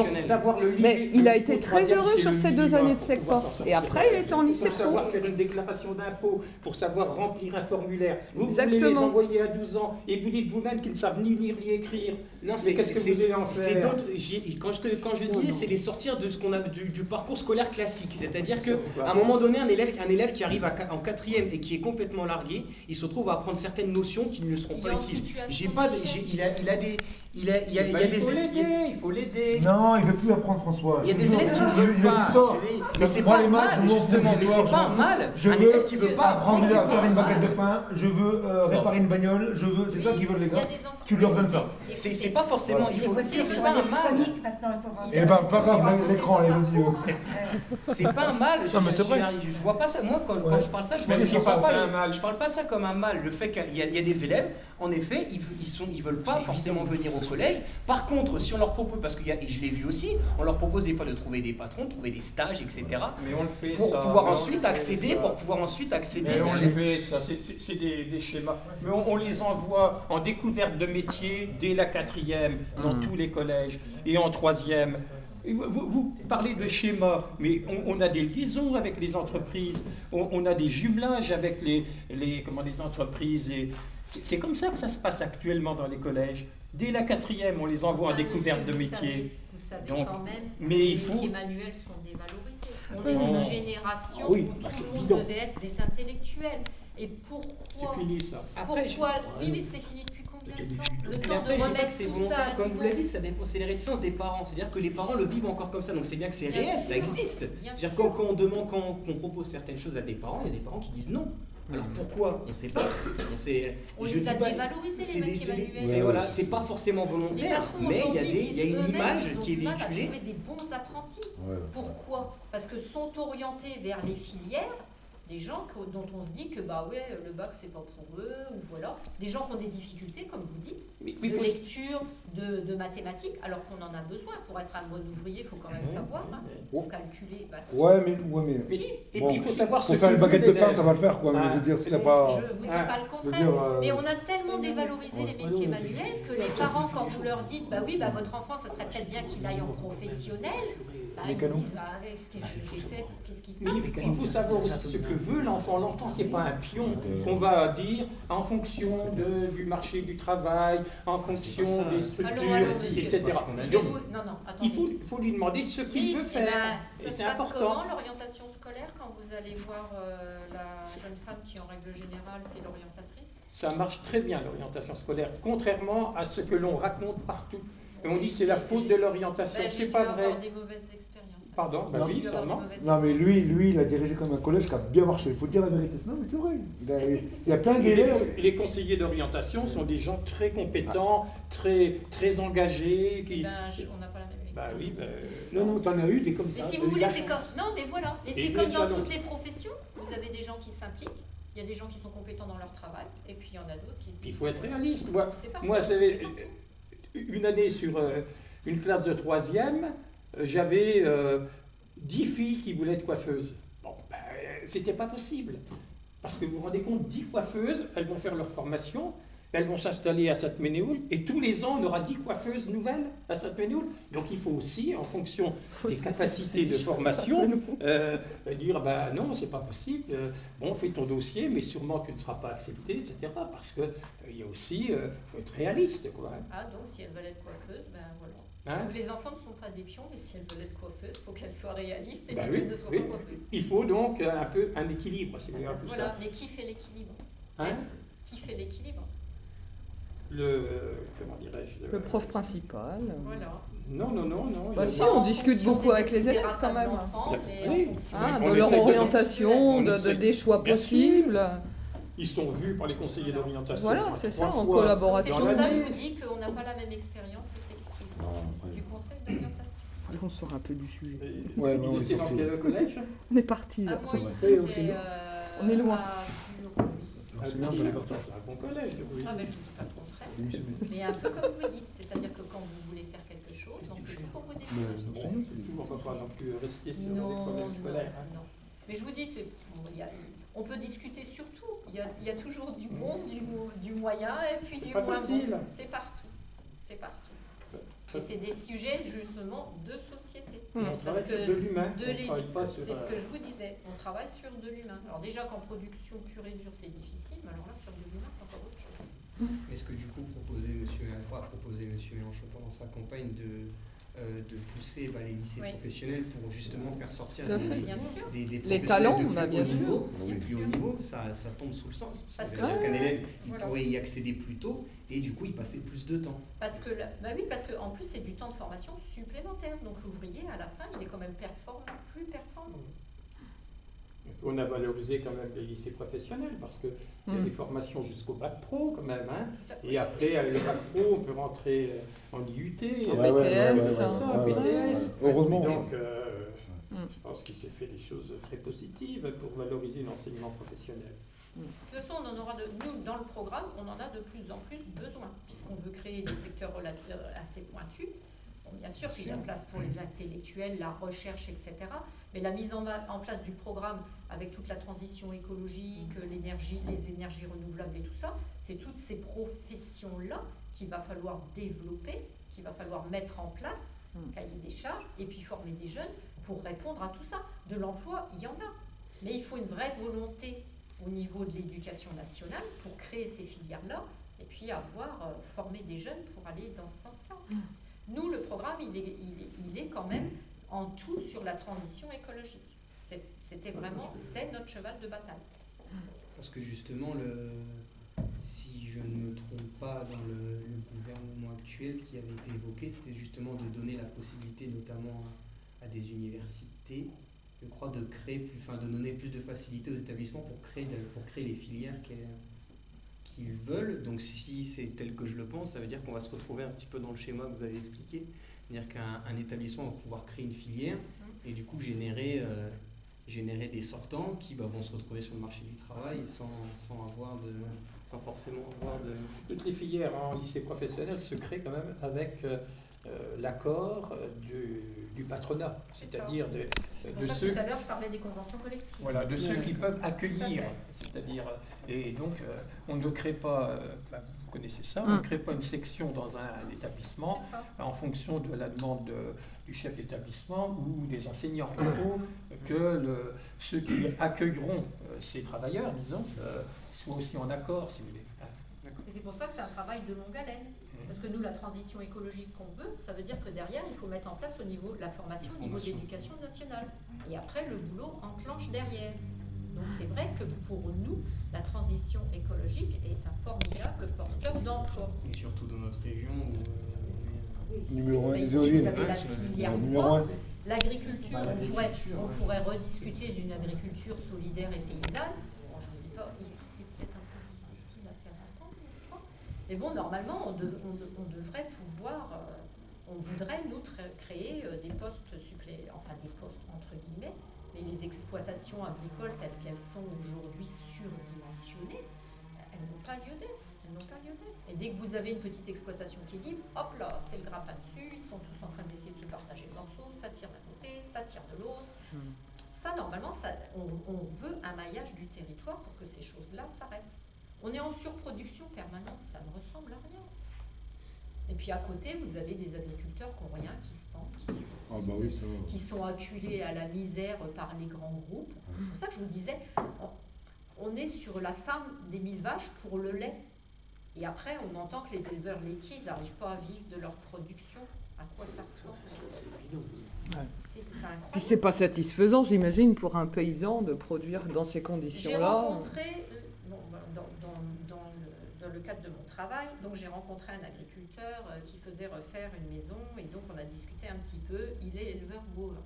Mais il a été très heureux sur ces 2 années de SECPA. Et après, il était en lycée pro. Pour savoir faire une déclaration d'impôt, pour savoir remplir un formulaire. Vous voulez les envoyer à 12 ans, et vous dites vous-même qu'ils ne savent ni lire ni écrire. Non, mais qu'est-ce que vous allez en faire? C'est d'autres. Quand je dis, c'est les sortir de ce qu'on a du parcours scolaire classique. C'est-à-dire qu'à un moment donné, un élève qui arrive en 4e et qui est complètement largué, il se retrouve à apprendre certaines notions qui ne seront pas utiles. Il faut l'aider. Non, il ne veut plus apprendre, François. Il y a des élèves qui ne veulent pas. Mais c'est pas mal, justement. Mais c'est pas mal. Un élève qui ne veut pas apprendre à faire une baguette de pain, je veux réparer une bagnole, c'est ça qu'ils veulent les gars. Tu leur donnes ça. C'est pas forcément. Il faut dire, c'est pas un mal. Eh ben, pas grave, l'écran, allez, vas-y. C'est pas un mal. Non, mais c'est vrai. Je vois pas ça. Moi, quand je parle de ça, je parle pas de ça comme un mal. Le fait qu'il y a des élèves, en effet, ils veulent pas forcément venir au collège. Par contre, si on leur propose, parce que je l'ai vu aussi, on leur propose des fois de trouver des patrons, de trouver des stages, etc. Mais on le fait pour pouvoir ensuite accéder. Mais on le fait, ça, c'est des schémas. Mais on les envoie en découverte de métiers dès la 4e, dans tous les collèges, et en 3e. Vous parlez de schéma, mais on a des liaisons avec les entreprises, on a des jumelages avec les entreprises. C'est comme ça que ça se passe actuellement dans les collèges. Dès la 4e, on les envoie en découverte de métiers. Vous savez Donc, quand même que mais les il faut... métiers manuels sont dévalorisés. On est d'une génération où tout le monde devait être des intellectuels. Et pourquoi? C'est fini ça. Oui, mais c'est fini depuis combien de temps? Le Mais temps après, de je dis pas remettre que c'est tout volontaire, ça à comme vous niveau. l'avez dit, ça dépend, c'est les réticences des parents. C'est-à-dire que les parents le vivent encore comme ça, donc c'est bien que c'est Bien réel, sûr. ça existe. Bien C'est-à-dire sûr. quand on propose certaines choses à des parents, il y a des parents qui disent non. Alors pourquoi? On ne sait pas. On les a dévalorisés, les métiers manuels. C'est pas forcément Les volontaire, patrons mais il aujourd'hui y a une disent image eux-mêmes qui est qu'ils ont du mal à véhiculée. trouver des bons apprentis. Pourquoi? Parce que sont orientés vers les filières des gens dont on se dit que le bac c'est pas pour eux, ou voilà, des gens qui ont des difficultés, comme vous dites, de lecture, de mathématiques, alors qu'on en a besoin. Pour être un bon ouvrier, il faut quand même savoir, pour calculer. Mais et puis il faut savoir pour faire une baguette de pain, ça va le faire, quoi. Mais je veux dire, si t'as pas... Je vous dis pas le contraire, mais on a tellement dévalorisé les métiers manuels que les parents, quand vous leur dites, votre enfant, ça serait peut-être bien qu'il aille en professionnel, ils se disent, qu'est-ce que j'ai fait, qu'est-ce qui se passe? Mais il faut savoir aussi ce que veut l'enfant. L'enfant, c'est pas un pion qu'on va dire en fonction du marché du travail, en fonction des structures, etc. Il faut lui demander ce qu'il veut faire. Et c'est important. Comment l'orientation scolaire quand vous allez voir la jeune femme qui, en règle générale, fait l'orientatrice? Ça marche très bien, l'orientation scolaire, contrairement à ce que l'on raconte partout. Et on dit c'est la faute de l'orientation. C'est pas vrai. Des mauvaises expériences. Pardon, oui, sûrement. Non, mais lui, il a dirigé comme un collège qui a bien marché. Il faut dire la vérité. Non, mais c'est vrai. Il y a plein d'élèves. Les conseillers d'orientation sont des gens très compétents, très engagés. On n'a pas la même expérience. Non, t'en as eu des comme ça. Mais si vous voulez, c'est comme... Non, mais voilà. Et c'est comme dans toutes les professions. Vous avez des gens qui s'impliquent. Il y a des gens qui sont compétents dans leur travail. Et puis, il y en a d'autres qui se disent... Il faut être réaliste. Moi j'avais une année sur une classe de 3e, j'avais 10 filles qui voulaient être coiffeuses. Bon, c'était pas possible. Parce que vous vous rendez compte, 10 coiffeuses, elles vont faire leur formation, elles vont s'installer à Sainte-Ménéhould, et tous les ans, on aura 10 coiffeuses nouvelles à Sainte-Ménéhould. Donc il faut aussi, en fonction des capacités de formation, dire ben non, c'est pas possible, bon, fais ton dossier, mais sûrement tu ne seras pas accepté, etc. Parce que il y a aussi, faut être réaliste, quoi. Ah, donc si elles veulent être coiffeuses, ben voilà. Hein? Donc les enfants ne sont pas des pions, mais si elles veulent être coiffeuses, il faut qu'elles soient réalistes et Ben qu'elles oui, ne soient oui. pas coiffeuses. Il faut donc un peu un équilibre, si vous voulez, tout Voilà, ça. mais qui fait l'équilibre? Hein? Qui fait l'équilibre? Comment dirais-je, Le prof principal. Voilà. Non. Bah il y a- si, on discute beaucoup avec les élèves quand même. Oui. De leur orientation, des choix Bien sûr. possibles. Ils sont vus par les conseillers d'orientation. Voilà, c'est ça, 3 en fois C'est collaboration. pour dans ça que je l'année. vous dis qu'on n'a pas la même expérience, effectivement, du conseil d'orientation. On sort un peu du sujet. Et Ouais, mais on ils est étaient dans sortis. quel collège? On est parti Ah, là. moi, c'est vrai. il on était, s'est- on est loin. à Bureau, oui. C'est bien, j'allais partir. C'est un bon collège, oui. Ah, mais je ne dis pas le contraire. Oui, c'est bien. Mais un peu comme vous dites, c'est-à-dire que quand vous voulez faire quelque chose, on peut toujours vous Mais, décourager. c'est bien. On ne va pas non plus rester sur des Non, problèmes scolaires. hein. non. Mais je vous dis, on peut discuter sur tout. Il y a toujours du bon, du moyen et puis C'est du pas moins facile. bon. C'est partout. C'est partout. Et c'est des sujets justement de société. On Parce travaille sur que de l'humain. de On travaille pas sur, C'est ce que je vous disais. On travaille sur de l'humain. Alors déjà qu'en production pure et dure c'est difficile, mais alors là sur de l'humain c'est encore autre chose. Est-ce que du coup a proposé M. Mélenchon pendant sa campagne de pousser les lycées Oui. professionnels pour justement faire sortir Tout à fait. Bien sûr. des Les professionnels talents, de plus bah, bien haut sûr. niveau, Bien de plus sûr. haut niveau, ça tombe sous le sens. Parce Ça que- veut dire qu'un élève, il Voilà. pourrait y accéder plus tôt et du coup il passait plus de temps. Parce que parce qu'en plus c'est du temps de formation supplémentaire. Donc l'ouvrier à la fin il est quand même plus performant. On a valorisé quand même les lycées professionnels parce qu'il y a des formations jusqu'au bac pro quand même. Hein. Tout à fait. Et après, avec le bac pro, on peut rentrer en IUT, En ouais, BTS, c'est ça, ouais, BTS. Heureusement. Donc, Mm. je pense qu'il s'est fait des choses très positives pour valoriser l'enseignement professionnel. De toute façon, on en aura nous, dans le programme, on en a de plus en plus besoin, puisqu'on veut créer des secteurs assez pointus. Bon, bien sûr qu'il y a place pour les intellectuels, la recherche, etc. Mais la mise en place du programme avec toute la transition écologique, l'énergie, les énergies renouvelables et tout ça, c'est toutes ces professions-là qu'il va falloir développer, qu'il va falloir mettre en place, cahier des charges, et puis former des jeunes pour répondre à tout ça. De l'emploi, il y en a. Mais il faut une vraie volonté au niveau de l'éducation nationale pour créer ces filières-là et puis former des jeunes pour aller dans ce sens-là. Nous, le programme, il est quand même en tout sur la transition écologique. C'est notre cheval de bataille. Parce que justement, si je ne me trompe pas, dans le gouvernement actuel, ce qui avait été évoqué, c'était justement de donner la possibilité, notamment à des universités, je crois, de donner plus de facilité aux établissements pour créer les filières qu'ils veulent. Donc si c'est tel que je le pense, ça veut dire qu'on va se retrouver un petit peu dans le schéma que vous avez expliqué. C'est-à-dire qu'un établissement va pouvoir créer une filière et du coup générer des sortants qui vont se retrouver sur le marché du travail sans forcément avoir de... Toutes les filières en lycée professionnel se créent quand même avec l'accord du patronat, c'est-à-dire de ceux... Tout à l'heure, je parlais des conventions collectives. Voilà, de ceux qui peuvent accueillir, c'est-à-dire, et donc on ne crée pas, vous connaissez ça, on ne crée pas une section dans un établissement en fonction de la demande du chef d'établissement ou des enseignants. Il faut que ceux qui accueilleront ces travailleurs, disons, soient aussi en accord, si vous voulez. Et c'est pour ça que c'est un travail de longue haleine. Parce que nous, la transition écologique qu'on veut, ça veut dire que derrière, il faut mettre en place au niveau de la formation, au niveau de l'éducation nationale. Et après, le boulot enclenche derrière. Donc c'est vrai que pour nous, la transition écologique est un formidable porteur d'emploi. Et surtout dans notre région où Numéro 1, Mais les ici, vous éoliennes. avez la filière Numéro bois. 1. L'agriculture, on pourrait rediscuter d'une agriculture solidaire et paysanne. Bon, je ne dis pas, ici c'est peut-être un peu difficile à faire entendre, n'est-ce pas? Mais bon, normalement, on devrait pouvoir, on voudrait nous créer des postes enfin des postes entre guillemets, mais les exploitations agricoles telles qu'elles sont aujourd'hui surdimensionnées, elles n'ont pas lieu d'être. Et dès que vous avez une petite exploitation qui est libre, hop là, c'est le grappin dessus, ils sont tous en train d'essayer de se partager le morceau, ça tire d'un côté, ça tire de l'autre. Ça, normalement, on veut un maillage du territoire pour que ces choses-là s'arrêtent. On est en surproduction permanente, ça ne ressemble à rien. Et puis à côté, vous avez des agriculteurs qui n'ont rien, qui se pendent, qui se suicident, qui sont acculés à la misère par les grands groupes. C'est pour ça que je vous disais, on est sur la farme des 1000 vaches pour le lait. Et après, on entend que les éleveurs laitiers, ils n'arrivent pas à vivre de leur production. À quoi ça ressemble? C'est incroyable. Puis c'est pas satisfaisant, j'imagine, pour un paysan de produire dans ces conditions-là. J'ai rencontré, dans le cadre de mon travail, donc j'ai rencontré un agriculteur qui faisait refaire une maison et donc on a discuté un petit peu. Il est éleveur bovin.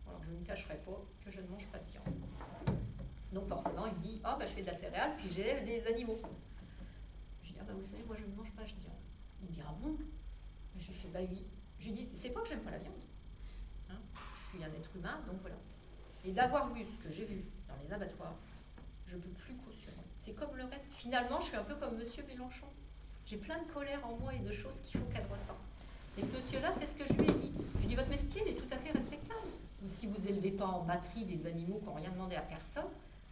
Alors je ne cacherai pas que je ne mange pas de viande. Donc forcément, il me dit je fais de la céréale puis j'élève des animaux. Je dis vous savez, moi je ne mange pas de viande. Il me dit bon? Je lui fais oui. Je lui dis c'est pas que j'aime pas la viande. Hein, je suis un être humain, donc voilà. Et d'avoir vu ce que j'ai vu dans les abattoirs, je ne peux plus cautionner. C'est comme le reste. Finalement, je suis un peu comme Monsieur Mélenchon. J'ai plein de colère en moi et de choses qu'il faut qu'elle ressente. Et ce monsieur-là, c'est ce que je lui ai dit. Je lui ai dit, votre métier, il est tout à fait respectable. Si vous n'élevez pas en batterie des animaux qui n'ont rien demandé à personne,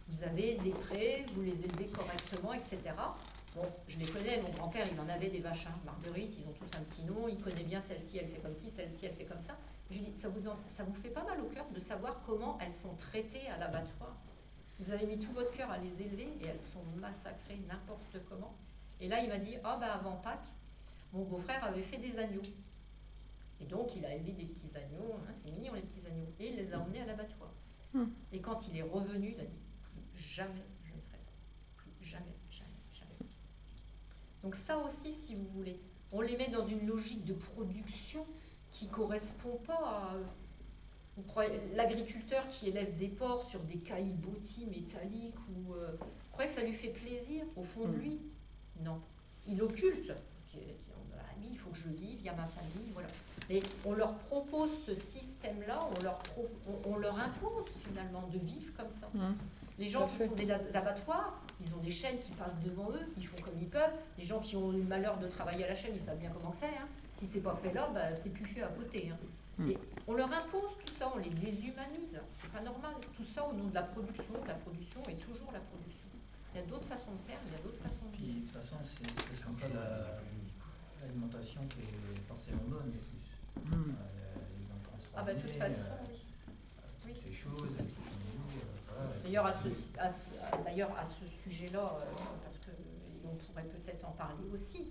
vous avez des prés, vous les élevez correctement, etc. Bon, je les connais, mon grand-père, il en avait des vaches, Marguerite, ils ont tous un petit nom, il connaît bien celle-ci, elle fait comme ci, celle-ci, elle fait comme ça. Je lui dis, ça vous fait pas mal au cœur de savoir comment elles sont traitées à l'abattoir. Vous avez mis tout votre cœur à les élever et elles sont massacrées n'importe comment. Et là, il m'a dit, avant Pâques, mon beau-frère avait fait des agneaux. Et donc, il a élevé des petits agneaux, c'est mignon les petits agneaux, et il les a emmenés à l'abattoir. Et quand il est revenu, il a dit, plus jamais je ne ferai ça. Plus jamais, jamais, jamais. Donc ça aussi, si vous voulez, on les met dans une logique de production qui ne correspond pas à... Vous croyez, l'agriculteur qui élève des porcs sur des caillebotis métalliques, vous croyez que ça lui fait plaisir au fond de lui? Non. Il occulte, parce que oui, il faut que je vive, il y a ma famille, voilà. Mais on leur propose ce système-là, on leur impose finalement de vivre comme ça. Les gens qui font des abattoirs, ils ont des chaînes qui passent devant eux, ils font comme ils peuvent. Les gens qui ont eu le malheur de travailler à la chaîne, ils savent bien comment c'est. Si c'est pas fait là, c'est plus fait à côté. Et on leur impose tout ça, on les déshumanise. C'est pas normal. Tout ça au nom de la production est toujours la production. Il y a d'autres façons de faire, il y a d'autres façons de vivre. De toute façon, ce ne sont pas l'alimentation qui est forcément bonne, les plus. De toute façon, oui. Ces choses, D'ailleurs, à ce sujet-là, parce qu'on pourrait peut-être en parler aussi,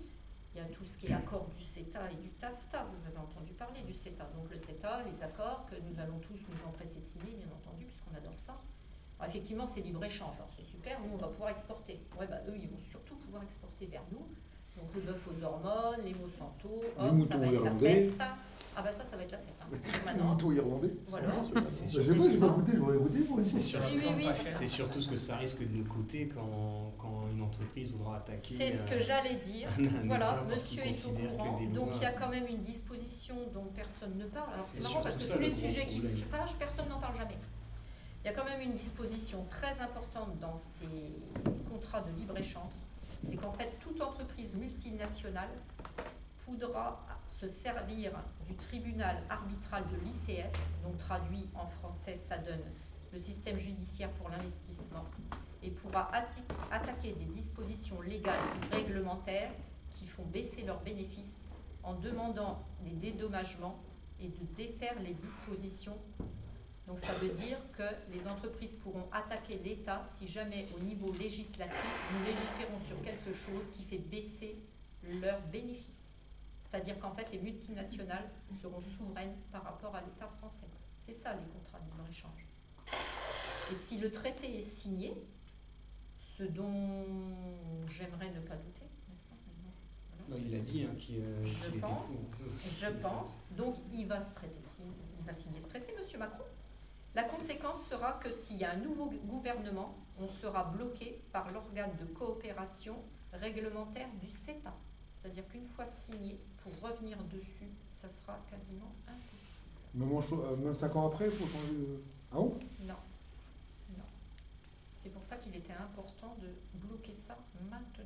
il y a tout ce qui est accord du CETA et du TAFTA. Vous avez entendu parler du CETA. Donc le CETA, les accords que nous allons tous nous empresser de signer, bien entendu, puisqu'on adore ça. Alors, effectivement, c'est libre-échange. Alors c'est super, nous on va pouvoir exporter. Eux, ils vont surtout pouvoir exporter vers nous. Donc le bœuf aux hormones, les Monsanto, les moutons irlandais. Ça va être la fête. Les moutons irlandais. Voilà. J'ai pas goûté, j'aurais goûté. C'est surtout ce que ça risque de nous coûter quand une entreprise voudra attaquer. C'est ce que j'allais dire. Voilà, monsieur est au courant. Donc il y a quand même une disposition dont personne ne parle. Alors c'est marrant parce que tous les sujets qui fâchent, personne n'en parle jamais. Il y a quand même une disposition très importante dans ces contrats de libre-échange. C'est qu'en fait, toute entreprise multinationale pourra se servir du tribunal arbitral de l'ICS, donc traduit en français, ça donne le système judiciaire pour l'investissement, et pourra attaquer des dispositions légales ou réglementaires qui font baisser leurs bénéfices en demandant des dédommagements et de défaire les dispositions. Donc ça veut dire que les entreprises pourront attaquer l'État si jamais au niveau législatif, nous légiférons sur quelque chose qui fait baisser leurs bénéfices. C'est-à-dire qu'en fait, les multinationales seront souveraines par rapport à l'État français. C'est ça les contrats de libre-échange. Et si le traité est signé, ce dont j'aimerais ne pas douter, n'est-ce pas? Voilà. Il a dit qu'il était fou. Je pense. Donc il va signer ce traité, M. Macron. La conséquence sera que s'il y a un nouveau gouvernement, on sera bloqué par l'organe de coopération réglementaire du CETA. C'est-à-dire qu'une fois signé, pour revenir dessus, ça sera quasiment impossible. Même 5 ans après, il faut changer de... Ah bon? Non. C'est pour ça qu'il était important de bloquer ça maintenant.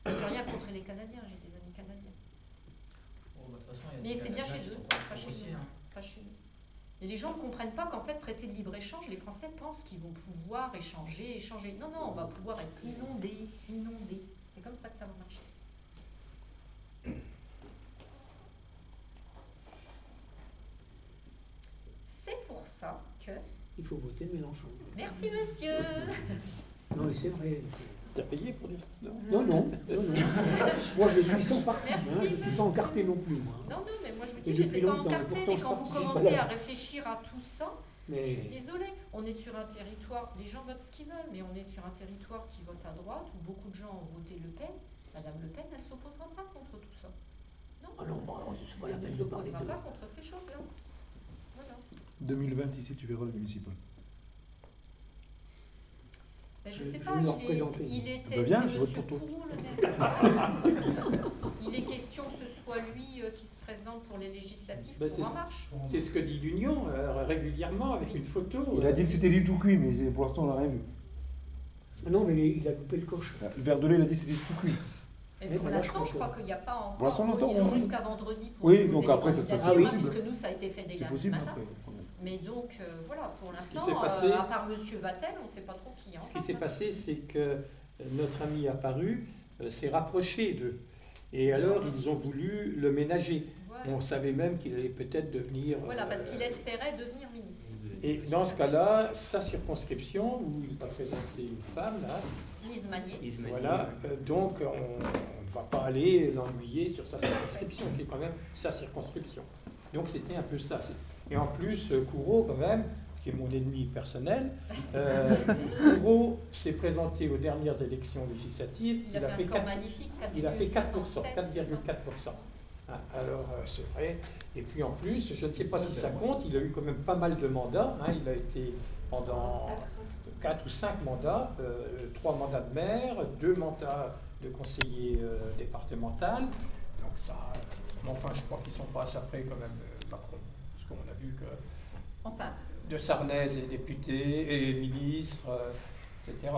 J'ai rien contre les Canadiens, j'ai des amis canadiens. Bon, de toute façon, mais c'est bien chez eux, pas chez nous. Et les gens ne comprennent pas qu'en fait, traité de libre-échange, les Français pensent qu'ils vont pouvoir échanger. Non, non, on va pouvoir être inondés. C'est comme ça que ça va marcher. C'est pour ça que... Il faut voter Mélenchon. Merci, monsieur. Non, mais c'est vrai. T'as payé pour dire ça? Non. Moi, je suis sans parti. Je ne suis pas encarté non plus. Moi. Non, mais moi, je vous dis, j'étais pas encarté, mais quand vous commencez à réfléchir à tout ça, je suis désolée, on est sur un territoire, les gens votent ce qu'ils veulent, mais on est sur un territoire qui vote à droite, où beaucoup de gens ont voté Le Pen. Madame Le Pen, elle ne s'opposera pas contre tout ça. Non, ah non, c'est pas la elle peine ne de parler s'opposera de... pas contre ces choses-là. Voilà. 2020, ici, tu verras le municipal. Mais je sais pas, il était, bien, c'est je monsieur vote pour toi. Kourou, le maire. Il est question que ce soit lui qui se présente pour les législatives pour En Marche. C'est ce que dit l'Union régulièrement, avec une photo. Il a dit que c'était du tout cuit, mais pour l'instant, on n'a rien vu. Non, mais il a coupé le coche. Le Verdelet, il a dit que c'était du tout cuit. Et pour l'instant, je crois qu'il n'y a pas encore. Pour l'instant, on entend, ils ont jusqu'à vendredi pour oui, donc après, ça c'est possible. Puisque nous, ça a été fait déjà ce matin. Après. Mais donc, voilà, pour l'instant, à part M. Vattel, on ne sait pas trop qui est en Ce qui s'est passé, c'est que notre ami apparu s'est rapproché d'eux. Et alors, ils ont voulu le ménager. Voilà. On savait même qu'il allait peut-être devenir... Voilà, parce qu'il espérait devenir ministre. Et dans ce cas-là, sa circonscription, où il va présenter une femme, là... Lise Magnier. Voilà, donc on ne va pas aller l'ennuyer sur sa circonscription, qui est quand même sa circonscription. Donc c'était un peu ça. Et en plus, Kourou, quand même, qui est mon ennemi personnel, Kourou s'est présenté aux dernières élections législatives. Il a fait un score magnifique, 4,4%. Il a fait 4,4%. Alors, c'est vrai. Et puis en plus, je ne sais pas si ça compte, il a eu quand même pas mal de mandats. Il a été pendant 4 ou 5 mandats, 3 mandats de maire, 2 mandats de conseiller départemental. Donc ça, enfin, je crois qu'ils ne sont pas assez près quand même Macron. Parce qu'on a vu que de Sarnez est député et ministre, etc.